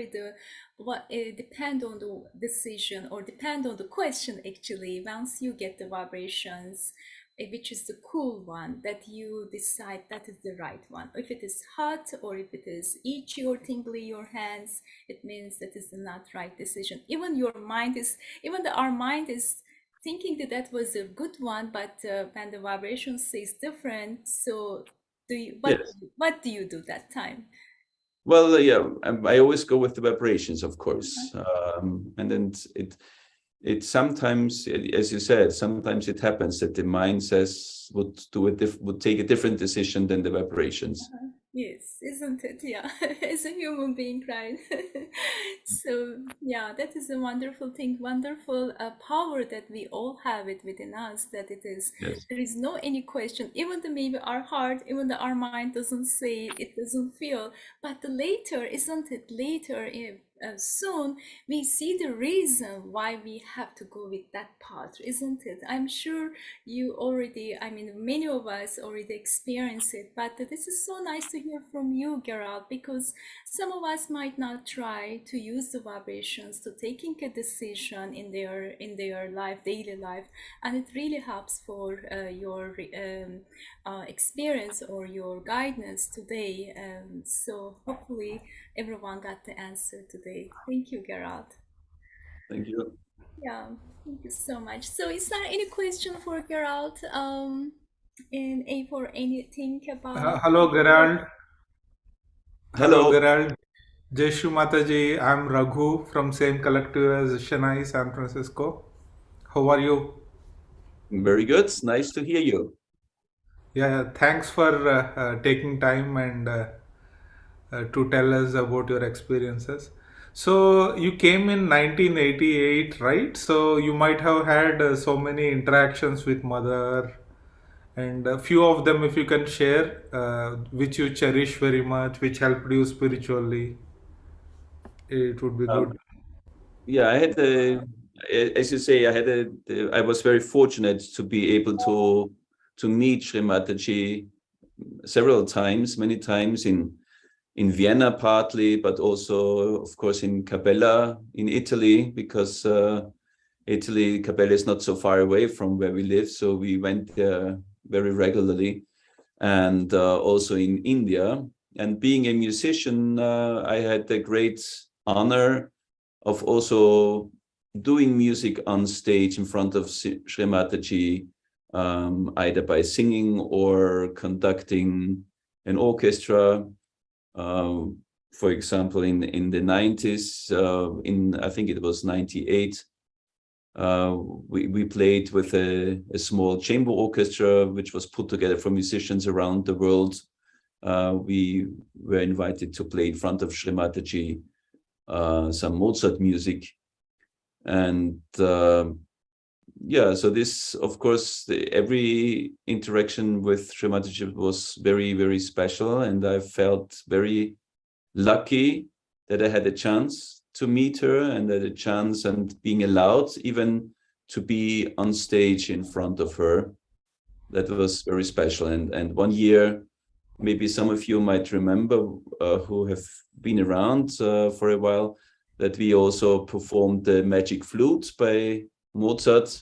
S1: what depend on the decision or depend on the question actually, once you get the vibrations, which is the cool one, that you decide that is the right one. If it is hot or if it is itchy or tingly your hands, it means that is the not right decision. Even our mind is thinking that that was a good one, but when the vibration says different, so
S2: Yes.
S1: what do you do that time?
S2: Well, yeah, I always go with the vibrations, of
S1: Uh-huh.
S2: course. And then it sometimes, as you said, sometimes it happens that the mind says would take a different decision than the vibrations.
S1: Yes, isn't it? Yeah, as a human being, right? So, yeah, that is a wonderful thing, wonderful power that we all have it within us, that
S2: Yes.
S1: there is no any question, even though maybe our heart, even though our mind doesn't say it, it doesn't feel, but the later, isn't it? Later, soon, we see the reason why we have to go with that path, isn't it? I'm sure you already, I mean, many of us already experience it, but this is so nice to hear from you, Gerald, because some of us might not try to use the vibrations to taking a decision in their life, daily life, and it really helps for your experience or your guidance today. So hopefully everyone got the answer today. Thank you, Gerald.
S2: Thank you.
S1: Yeah, thank you so much. So, is there any question for Gerald? And a for anything about?
S4: Hello, Gerald. Hello,
S2: Hello.
S4: Gerald. Jai Shri Mataji. I'm Raghu from same collective as Chennai, San Francisco. How are you?
S2: Very good. Nice to hear you.
S4: Yeah, thanks for taking time and to tell us about your experiences. So you came in 1988, right? So you might have had so many interactions with mother, and a few of them, if you can share, which you cherish very much, which helped you spiritually, it would be
S2: Um,
S4: good.
S2: yeah, I had as you say, I was very fortunate to be able to meet Sri Mataji several times, many times in Vienna partly, but also, of course, in Capella in Italy, because Italy, Capella is not so far away from where we live, so we went there very regularly. And also in India, And being a musician, I had the great honor of also doing music on stage in front of Sri Mataji, either by singing or conducting an orchestra. For example, in the 90s, I think it was 98, we played with a small chamber orchestra, which was put together from musicians around the world. We were invited to play in front of Sri Mataji some Mozart music. And yeah, so this, of course, every interaction with Sri Mataji was very, very special. And I felt very lucky that I had a chance to meet her, and had a chance and being allowed even to be on stage in front of her. That was very special. And one year, maybe some of you might remember who have been around for a while, that we also performed the Magic Flute by Mozart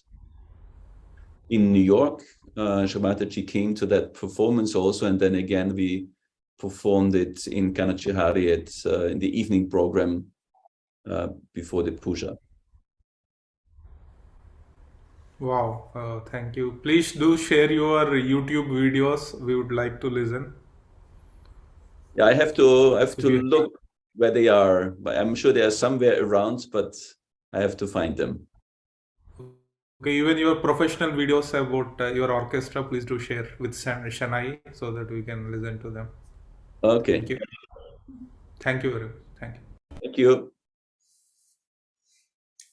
S2: in New York. Sri Mataji came to that performance also, and then again we performed it in Kanachihari in the evening program before the puja.
S4: Wow, thank you. Please do share your YouTube videos. We would like to listen.
S2: Yeah, I have to
S4: If you-
S2: look where they are, but I'm sure they are somewhere around, but I have to find them.
S4: Okay, even your professional videos about your orchestra, please do share with Shanai so that we can listen to them.
S2: Okay.
S4: Thank you. Thank you very much. Thank you.
S2: Thank you.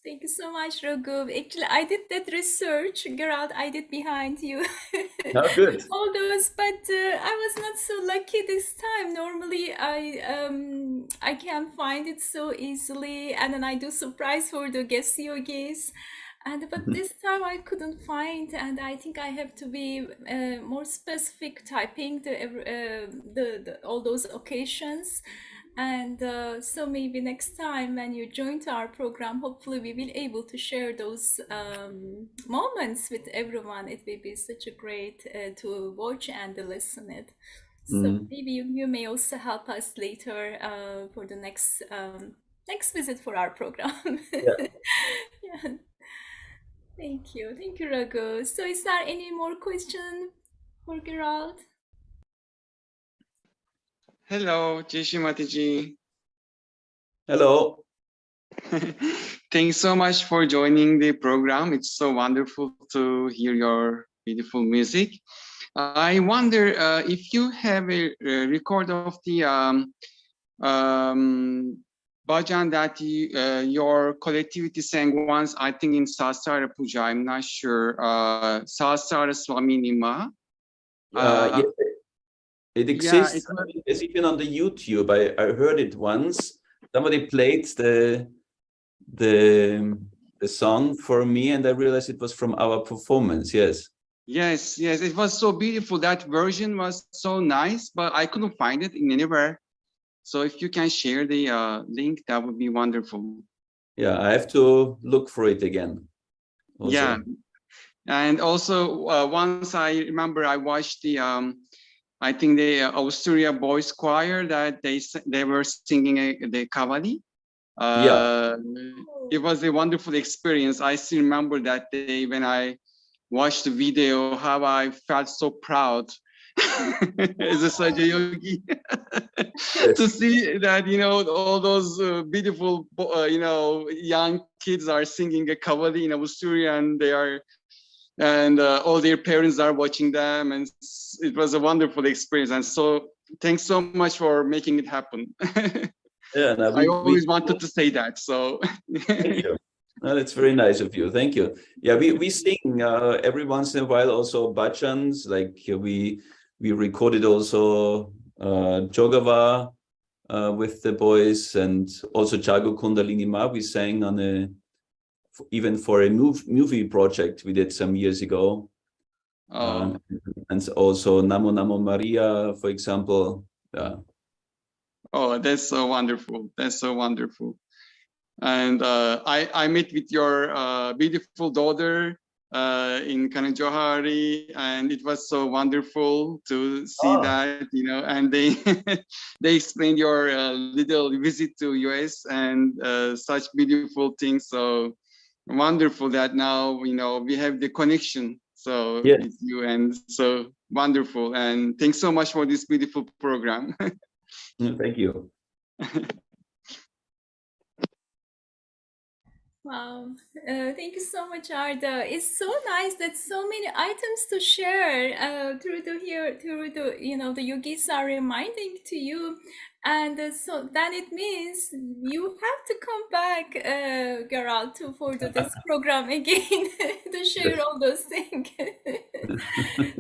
S1: Thank you so much, Raghu. Actually, I did that research, Gerald. I did behind you.
S2: Oh, good.
S1: All those, but I was not so lucky this time. Normally, I can find it so easily, and then I do surprise for the guest yogis. But this time I couldn't find, and I think I have to be more specific, typing the all those occasions. And so maybe next time when you join to our program, hopefully we will able to share those moments with everyone. It will be such a great to watch and listen it. So maybe you may also help us later for the next visit for our program.
S2: Yeah.
S1: Yeah. Thank you, Raghu. So is there any more question for Gerald?
S5: Hello, Jai Shri Mataji.
S2: Hello.
S5: Thanks so much for joining the program. It's so wonderful to hear your beautiful music. I wonder if you have a record of the bhajan that your collectivity sang once, I think in Sahasrara Puja, I'm not sure, Sahasrara Swami Nima.
S2: Yeah, it exists.
S5: Yeah,
S2: It's even on the YouTube. I heard it once. Somebody played the song for me, and I realized it was from our performance. Yes.
S5: Yes, it was so beautiful. That version was so nice, but I couldn't find it in anywhere. So if you can share the link, that would be wonderful.
S2: Yeah, I have to look for it again. Also.
S5: Yeah, and also once I remember I watched the I think the Austria Boys Choir that they were singing the Kavali.
S2: Yeah.
S5: It was a wonderful experience. I still remember that day when I watched the video, how I felt so proud as a Sahaja yogi to see that, all those beautiful, young kids are singing a Kavali in Austria, and all their parents are watching them, and it was a wonderful experience. And so thanks so much for making it happen.
S2: Yeah, no,
S5: I always wanted to say that. So
S2: thank you. No, that's very nice of you. Thank you. Yeah, we sing every once in a while also bhajans. Like we recorded also Jogava with the boys, and also Jago Kundalini Ma we sang on even for a movie project we did some years ago. And also Namo Namo Maria, for example. Yeah.
S5: Oh, that's so wonderful. That's so wonderful. And I met with your beautiful daughter in Kanajohari, and it was so wonderful to see that, you know, and they they explained your little visit to US and such beautiful things. So wonderful that now, you know, we have the connection. So
S2: Yeah.
S5: with you, and so wonderful. And thanks so much for this beautiful program.
S2: Thank you.
S1: Wow, thank you so much, Arda. It's so nice that so many items to share through the you know the yogis are reminding to you, and so then it means you have to come back, Gerald, to for this program again to share all those things.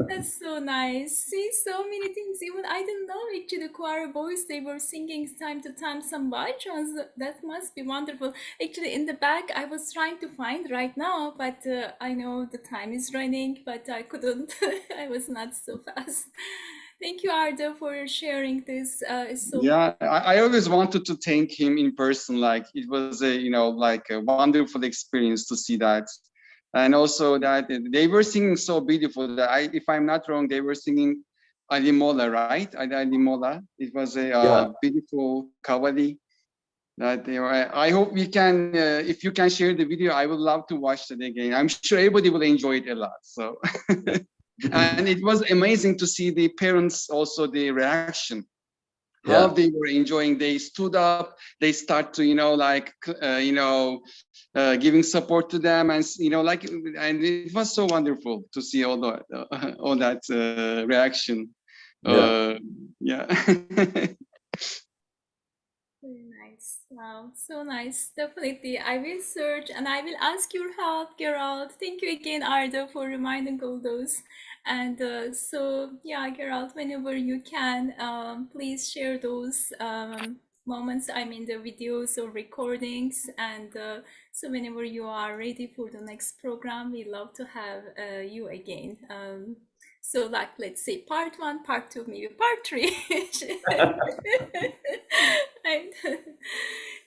S1: That's so nice. See, so many things. Even I didn't know actually the choir boys they were singing time to time some bhajans. That must be wonderful. Actually, in the back, I was trying to find right now, but I know the time is running, but I couldn't. I was not so fast. Thank you, Arda, for sharing this. It's so
S5: Yeah, I always wanted to thank him in person. Like it was a, you know, like a wonderful experience to see that. And also that they were singing so beautiful that if I'm not wrong, they were singing Alimola, right? Alimola. It was a
S2: Yeah.
S5: beautiful kavali that they were. I hope we can, if you can share the video, I would love to watch that again. I'm sure everybody will enjoy it a lot. So, and it was amazing to see the parents also the reaction. How
S2: Yeah.
S5: they were enjoying. They stood up. They start to, you know, like, you know, giving support to them, and you know, like, and it was so wonderful to see all that reaction.
S2: Yeah.
S5: Yeah.
S1: very nice. Wow, so nice. Definitely. I will search and I will ask your help, Gerald. Thank you again, Arda, for reminding all those. And so, yeah, Gerald, whenever you can, please share those moments, I mean, the videos or recordings. And so, whenever you are ready for the next program, we love to have you again. So like, let's say part 1, part 2, maybe part 3. Right.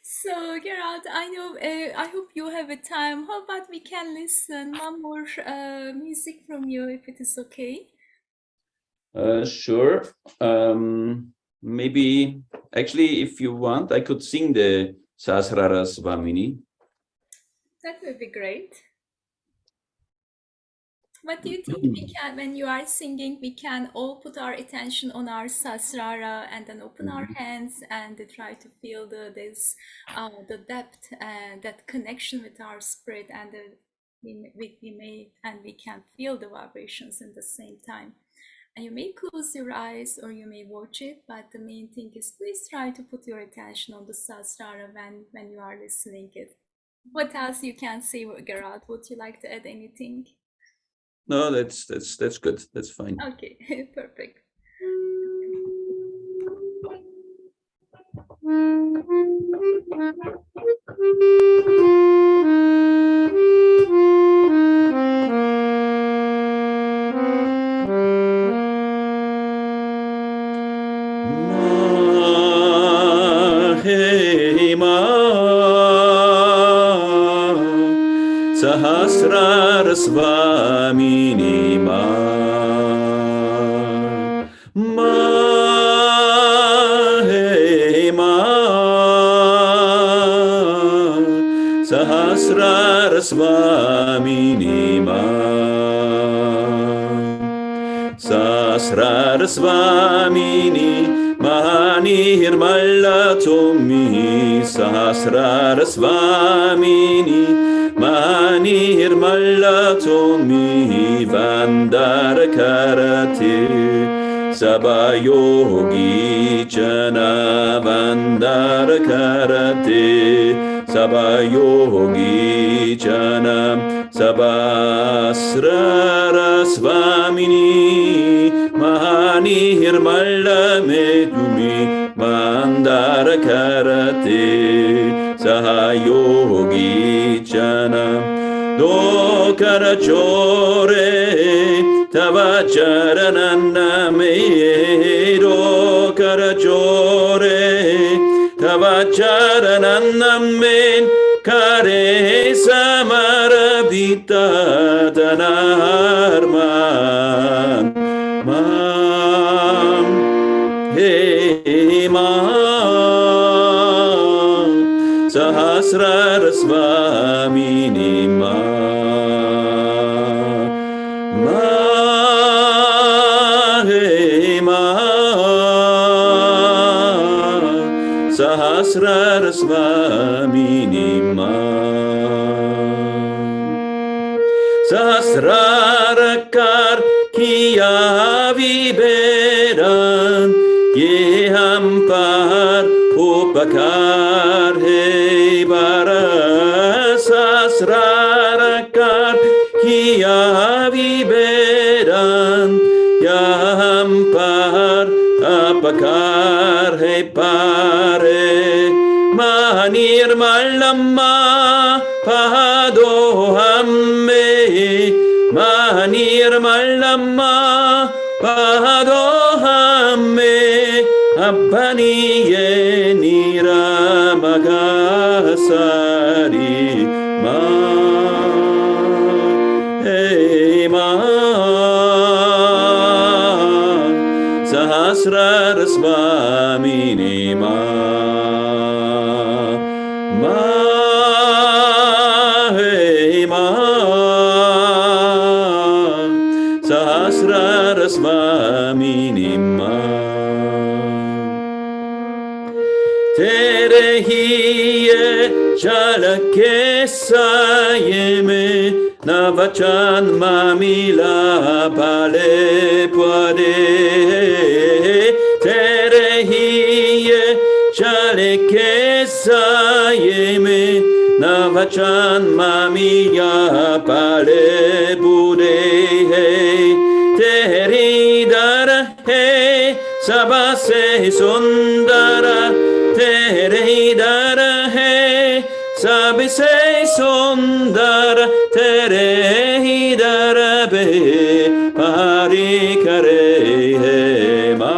S1: So Gerald, I know, I hope you have a time. How about we can listen one more music from you if it is okay?
S2: Sure. Maybe actually, if you want, I could sing the Sahasrara Swamini.
S1: That would be great. What do you think we can, when you are singing, we can all put our attention on our sasrara and then open our hands and try to feel the depth and that connection with our spirit, and we can feel the vibrations in the same time. And you may close your eyes or you may watch it, but the main thing is please try to put your attention on the sasrara when you are listening it. What else you can say, Gerard? Would you like to add anything?
S2: No, that's good. That's fine.
S1: Okay, perfect.
S2: Mahima Sahasrara Swamini Mahima Sahasrara Swamini Sahasrara Swamini Mani Hirmalla Tomi Sahasrara Swamini Mani Hirmalla Tomi Vandara Karate Sabayogi Chana Vandara Karate Sabayogi Chana Sabasrara Swamini Mahani Hirmalla Medumi Mandara Karate Sahayogi Chana Dokara Chore Tavacharananda Me Dokara Chore Tavacharananda Me Kare Samarabhi Gita Dhanarman Mam He Mam Sahasrar Swamini Mam He Mam Sahasrar Swamini Sahasrarakar kiya viberan ye ham par upakar he bara Sahasrarakar kiya viberan ya ham par upakar he pare manir malamma pahado hamme manir malamma pahado hamme abbani ye niramagasari ma hey ma sahasrar swamini ma Sahasrar Swamini Ma Tere hiye chalake sayeme Navachan mamila pale puade Tere hiye chalake sayeme Navachan mamiya pale bude hey Teri dar hey sabase sundara Teri dar hey sabase sundara Teri dar be pari kare hey ma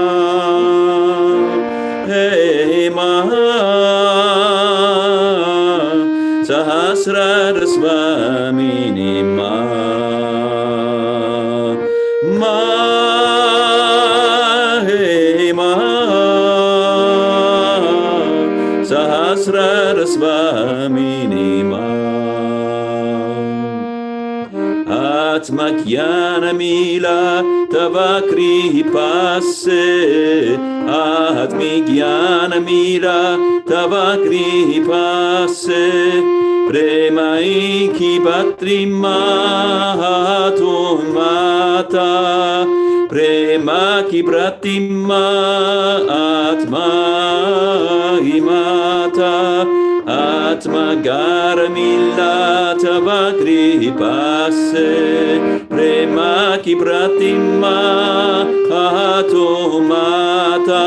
S2: Sahasrar Swamini Ma He Ma Sahasrar Swamini Ma Atma Jnana Mila Tavakri Passe Atma Jnana Mila Tavakri Passe Premai ki patri mahatun mata Prema ki pratima atma imata Atma garamilla tavakri passe Prema ki pratima atun mata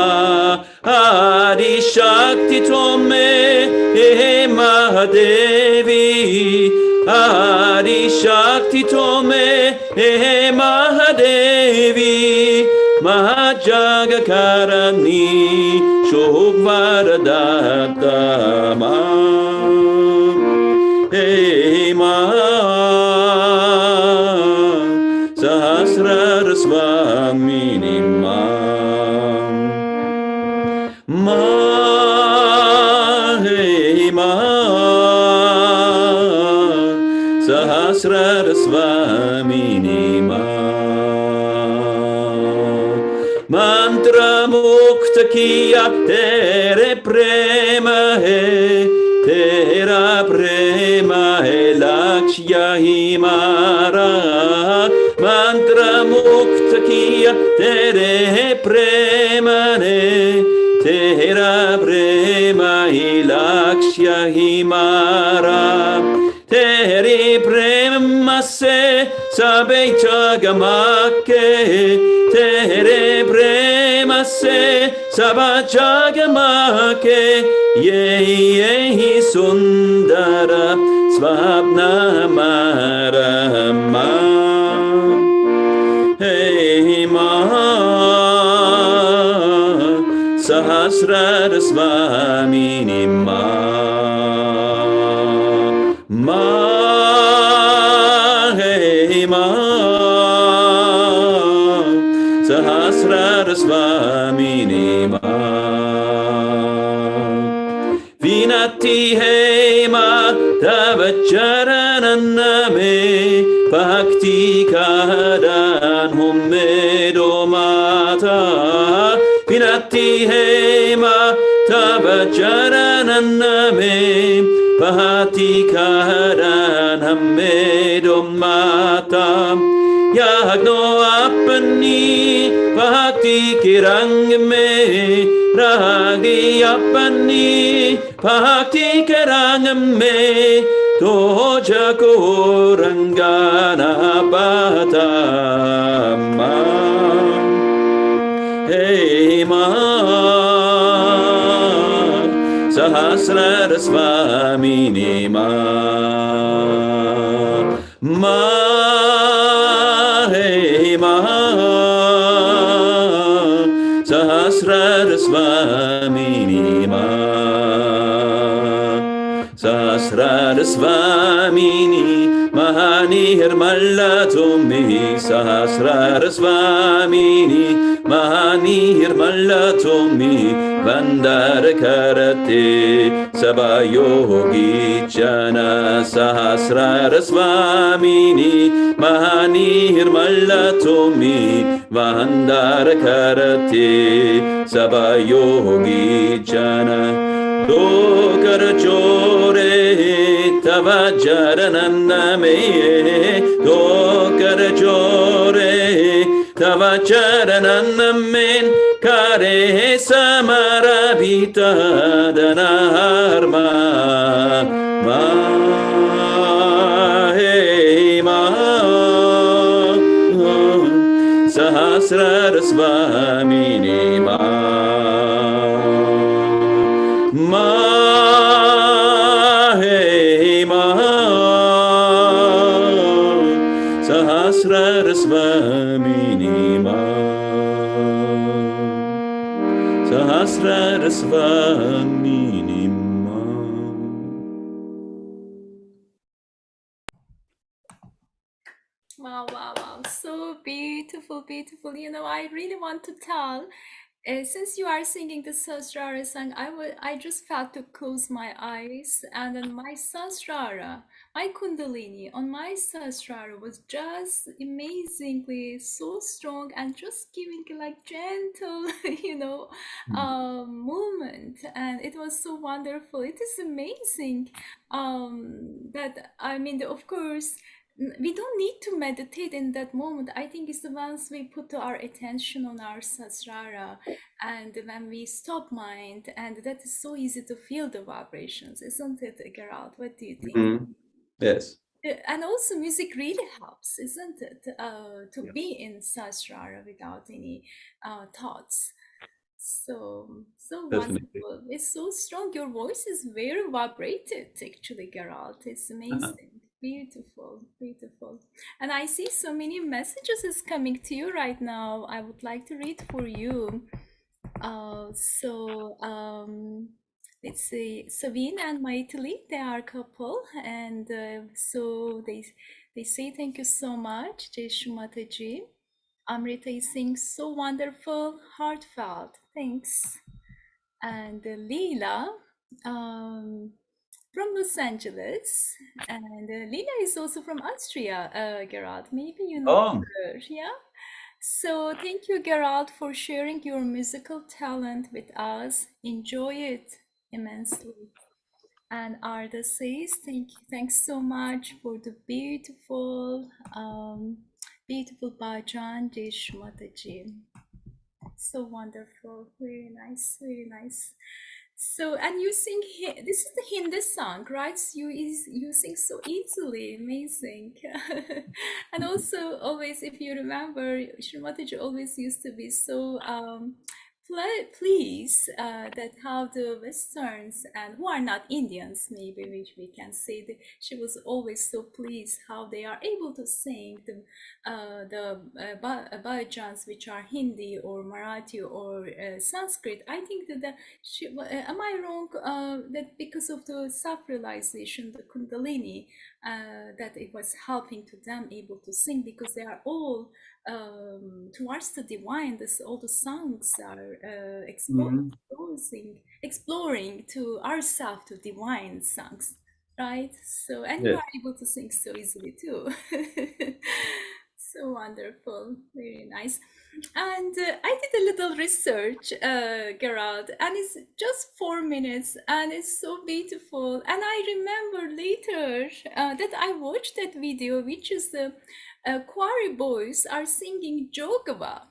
S2: Adi Shakti Tome Mahadevi Adi Shakti Tome Mahadevi Mahajagakarani Shobhvaradata Ma Hey Ma Sahasrar Swamini Ma Hey Ma Sahasrar Swamini Ma Mantra mukta kiya tere prema hai Tera prema hai lakshya himara Mantra mukta kiya tere prema hai Tera prema hi lakshya himara Teri prema se sabe chagamake Tere prema se saba chagamake Yehi sundara svapna marama Hey ma Sahasrar Swamini Ma Swamini Ma Vinati Hema Tava Charananame Bhakti Kadan Hummedo Mata Vinati Hema Tava Charananame Bhakti Kadan Hummedo Mata Yagno Apani Bhakti Kirang Me Ragi Apani Bhakti Kirang Me Toja Korangana Batama Hey Ma Sahasrara Swamini Ma Hey Ma Sahasrara Swamini Ma Sahasrara Swamini Mahanir Mallatumi Sahasrara Swamini Mahanir Mallatumi Vandara Karate Sabayogi Jana Sahasrara Swamini Mahanir Mallatumi Vandara Karate Sabayogi Jana Dokar Jore Tava Jarananame Dokar Jore Tava Jarananamen Kare Samarabita Danarma Ma Hey Ma Sahasrara Swamini Ma Ma Hey Ma Sahasrara Swamini Ma Sahasrara Swamini Ma.
S1: Wow, wow, wow. So beautiful, beautiful. You know, I really want to tell, since you are singing the Sahasrara song, I just felt to close my eyes, and then my Sahasrara, my Kundalini on my Sahasrara was just amazingly so strong and just giving like gentle, you know, movement, and it was so wonderful. It is amazing, that I mean, of course we don't need to meditate in that moment. I think it's the once we put our attention on our sasrara, and when we stop mind, and that is so easy to feel the vibrations, isn't it, Gerald? What do you think?
S2: Mm-hmm. Yes.
S1: And also music really helps, isn't it, to be in sasrara without any thoughts. So
S2: Definitely.
S1: wonderful. It's so strong. Your voice is very vibrated, actually, Gerald. It's amazing. Beautiful, beautiful. And I see so many messages is coming to you right now. I would like to read for you. Let's see, Savine and Maitali, they are a couple, and so they say thank you so much, Jai Shumataji. Amrita is saying so wonderful, heartfelt. Thanks. And Leela from Los Angeles, and Leela is also from Austria, Gerard. Maybe you know
S2: Oh,
S1: her, yeah? So thank you, Gerald, for sharing your musical talent with us. Enjoy it immensely. And Arda says, thanks so much for the beautiful, beautiful bhajan, Desh Mataji. So wonderful, very nice, very nice. So, and you sing, this is the Hindi song, right? You sing so easily, amazing. And also, always, if you remember, Srimataji always used to be so pleased that how the Westerns, and who are not Indians, maybe, which we can say, that she was always so pleased how they are able to sing the bhajans, which are Hindi or Marathi or Sanskrit. I think that am I wrong, that because of the self-realization, the Kundalini, that it was helping to them able to sing, because they are all towards the divine. All the songs are
S2: Mhm.
S1: exploring to ourselves, to divine songs, right? So, and you
S2: Yeah.
S1: are able to sing so easily too. So wonderful, very nice. And I did a little research, Gerald, and it's just 4 minutes, and it's so beautiful. And I remember later that I watched that video, which is the quarry boys are singing Jogava.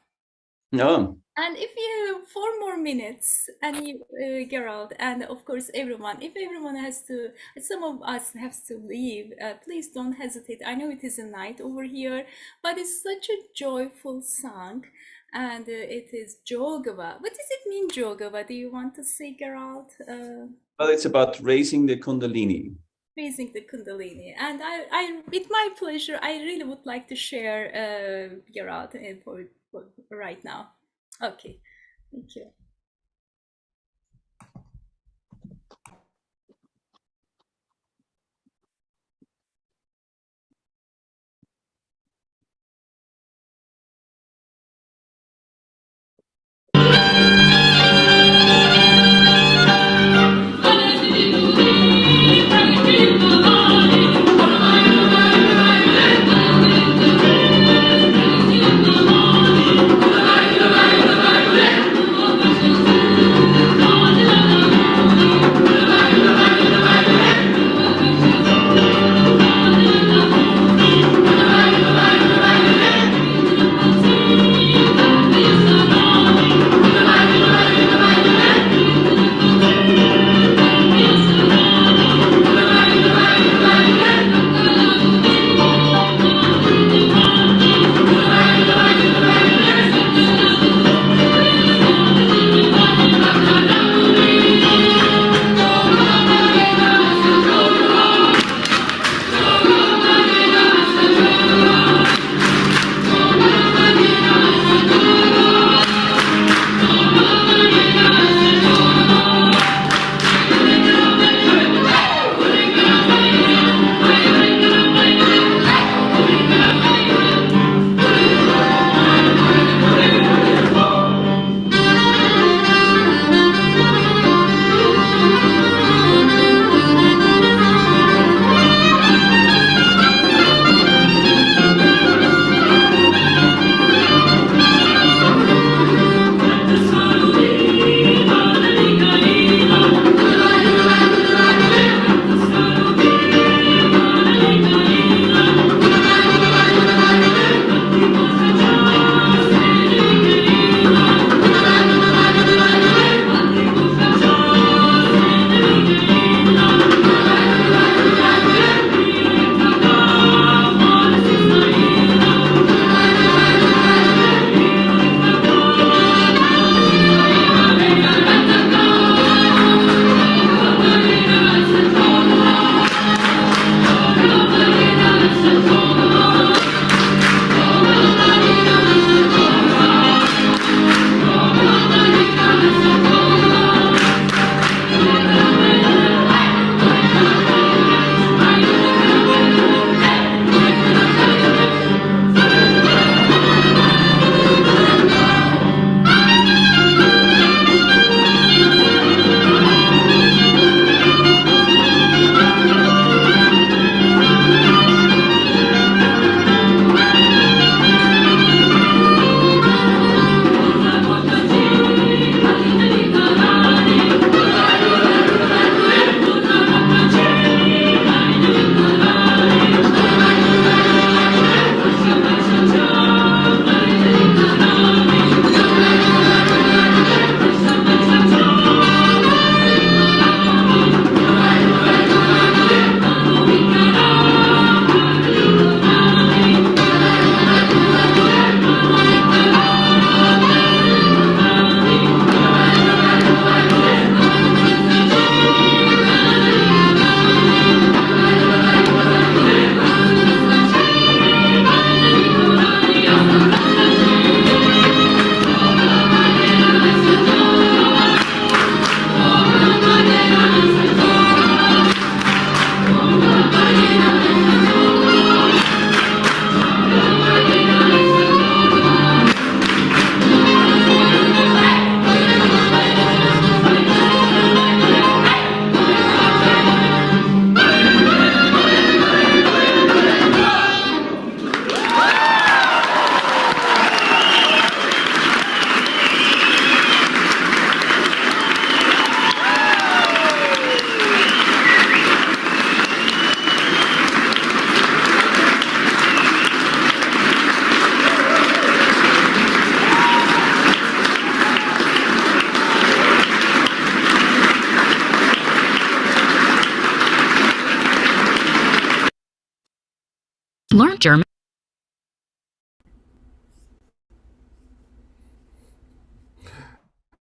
S2: No.
S1: And if you have 4 more minutes, and you, Gerald, and of course everyone, if everyone has to, some of us have to leave, please don't hesitate. I know it is a night over here, but it's such a joyful song, and it is Jogava. What does it mean, Jogava? Do you want to say, Gerald?
S2: Well, it's about raising the Kundalini.
S1: Raising the Kundalini, and with my pleasure, I really would like to share, Gerald, for right now. Okay, thank you.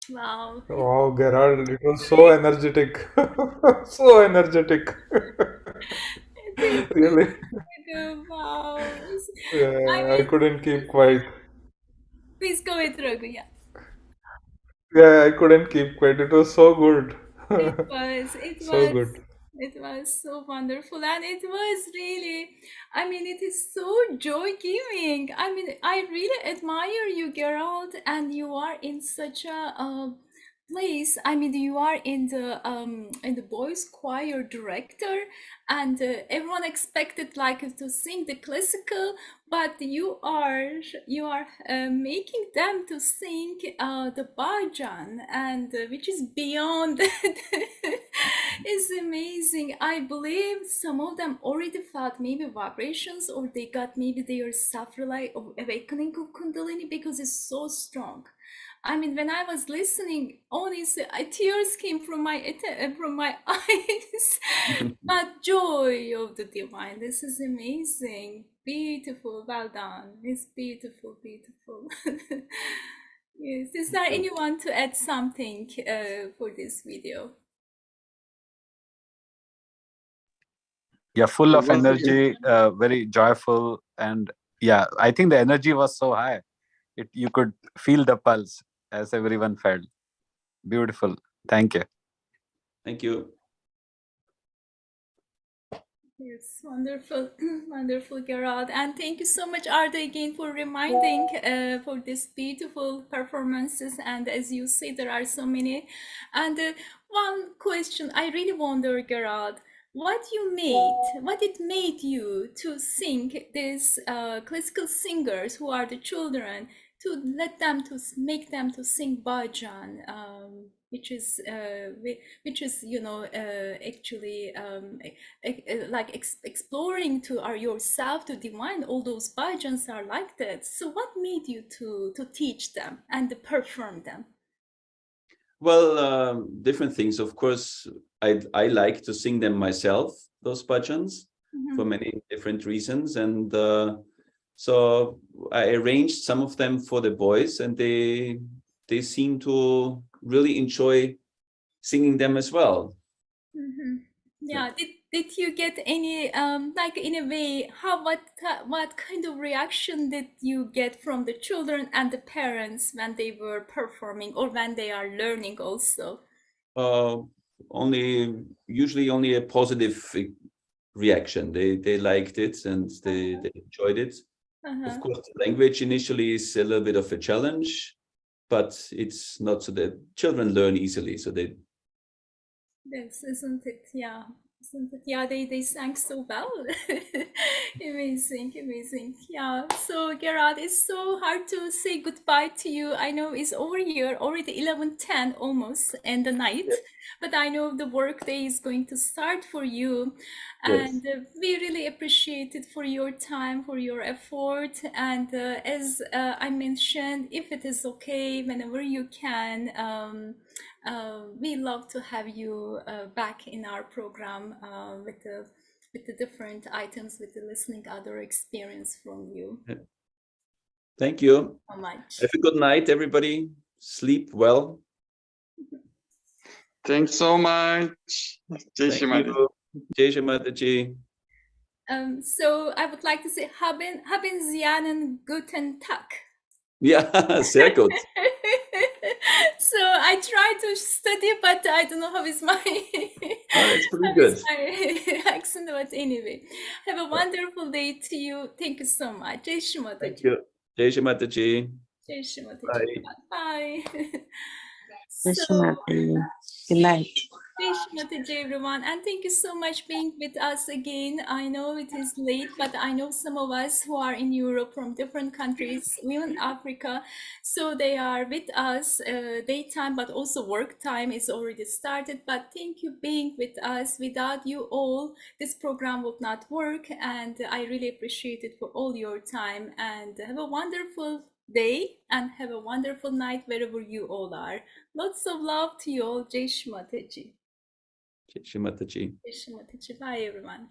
S1: Wow.
S4: Wow, Gerald, it was so energetic. So energetic.
S1: Thank
S4: Really.
S1: you. Wow. I
S4: Yeah, I
S1: mean,
S4: couldn't keep quiet.
S1: please go with Raghu. Yeah.
S4: Yeah, I couldn't keep quiet. It was so good.
S1: It was, it
S4: So
S1: was,
S4: good.
S1: it was so wonderful, and it was really, I mean, it is so joy-giving. I mean, I really admire you, Gerald, and you are in such a place. I mean, you are in the boys' choir director, and everyone expected like to sing the classical, but you are making them to sing the bhajan, and which is beyond. It's amazing. I believe some of them already felt maybe vibrations, or they got maybe their self-reliant awakening of Kundalini, because it's so strong. I mean, when I was listening, honestly, tears came from my eyes. But joy of the divine. This is amazing. Beautiful. Well done. It's beautiful, beautiful. Yes. Is there anyone to add something for this video?
S3: Yeah, full
S5: It
S3: of
S5: was
S3: energy, very joyful, and yeah, I think the energy was so high. You could feel the pulse as everyone felt. Beautiful. Thank you.
S2: Thank you.
S1: Yes, wonderful, wonderful, Gerard. And thank you so much, Arda, again for reminding for these beautiful performances. And as you say, there are so many. And one question I really wonder, Gerard, what it made you to sing these classical singers who are the children, to let them to make them to sing bhajan, which is actually like exploring to our yourself to divine. All those bhajans are like that. So what made you to teach them and to perform them?
S2: Well, different things. Of course, I like to sing them myself, those bhajans, for many different reasons. And so I arranged some of them for the boys, and they seem to really enjoy singing them as well.
S1: Yeah. Did you get any like, in a way, what kind of reaction did you get from the children and the parents when they were performing, or when they are learning also?
S2: Usually only a positive reaction. They liked it, and they enjoyed it. Of course, the language initially is a little bit of a challenge, but it's not, so that children learn easily. So they
S1: Yes, isn't it? Yeah. Isn't it? Yeah, they sang so well. Amazing, amazing. Yeah. So Gerard, it's so hard to say goodbye to you. I know it's over here, already 11:10 almost in the night, but I know the work day is going to start for you.
S2: Yes.
S1: And we really appreciate it for your time, for your effort. And as I mentioned, if it is okay, whenever you can, we love to have you back in our program with the different items, with the listening other experience from you.
S2: Thank you.
S1: So much.
S2: Have a good night, everybody. Sleep well.
S5: Thanks so much. Jai Shri
S2: Thank
S5: Mataji.
S2: you. Jai Shri Mataji.
S1: So I would like to say haben Sie einen guten Tag.
S2: Yeah, sehr gut.
S1: So I try to study, but I don't know how is my
S2: It's pretty
S1: how
S2: good.
S1: is my accent. But anyway, have a wonderful day to you. Thank you so much. Jai Shri Mataji.
S2: Thank you. Jai Shri Mataji.
S1: Jai Shri Mataji.
S2: Bye.
S1: Bye.
S6: Jai Shri Mataji. Good night.
S1: Jai Shri Mataji, everyone, and thank you so much being with us again. I know it is late, but I know some of us who are in Europe from different countries, even Africa, so they are with us daytime, but also work time is already started. But thank you being with us. Without you all, this program would not work, and I really appreciate it for all your time. And have a wonderful day and have a wonderful night wherever you all are. Lots of love to you all. Jai Shri Mataji.
S2: Jai Shri Mataji.
S1: Jai Shri Mataji. Bye, everyone.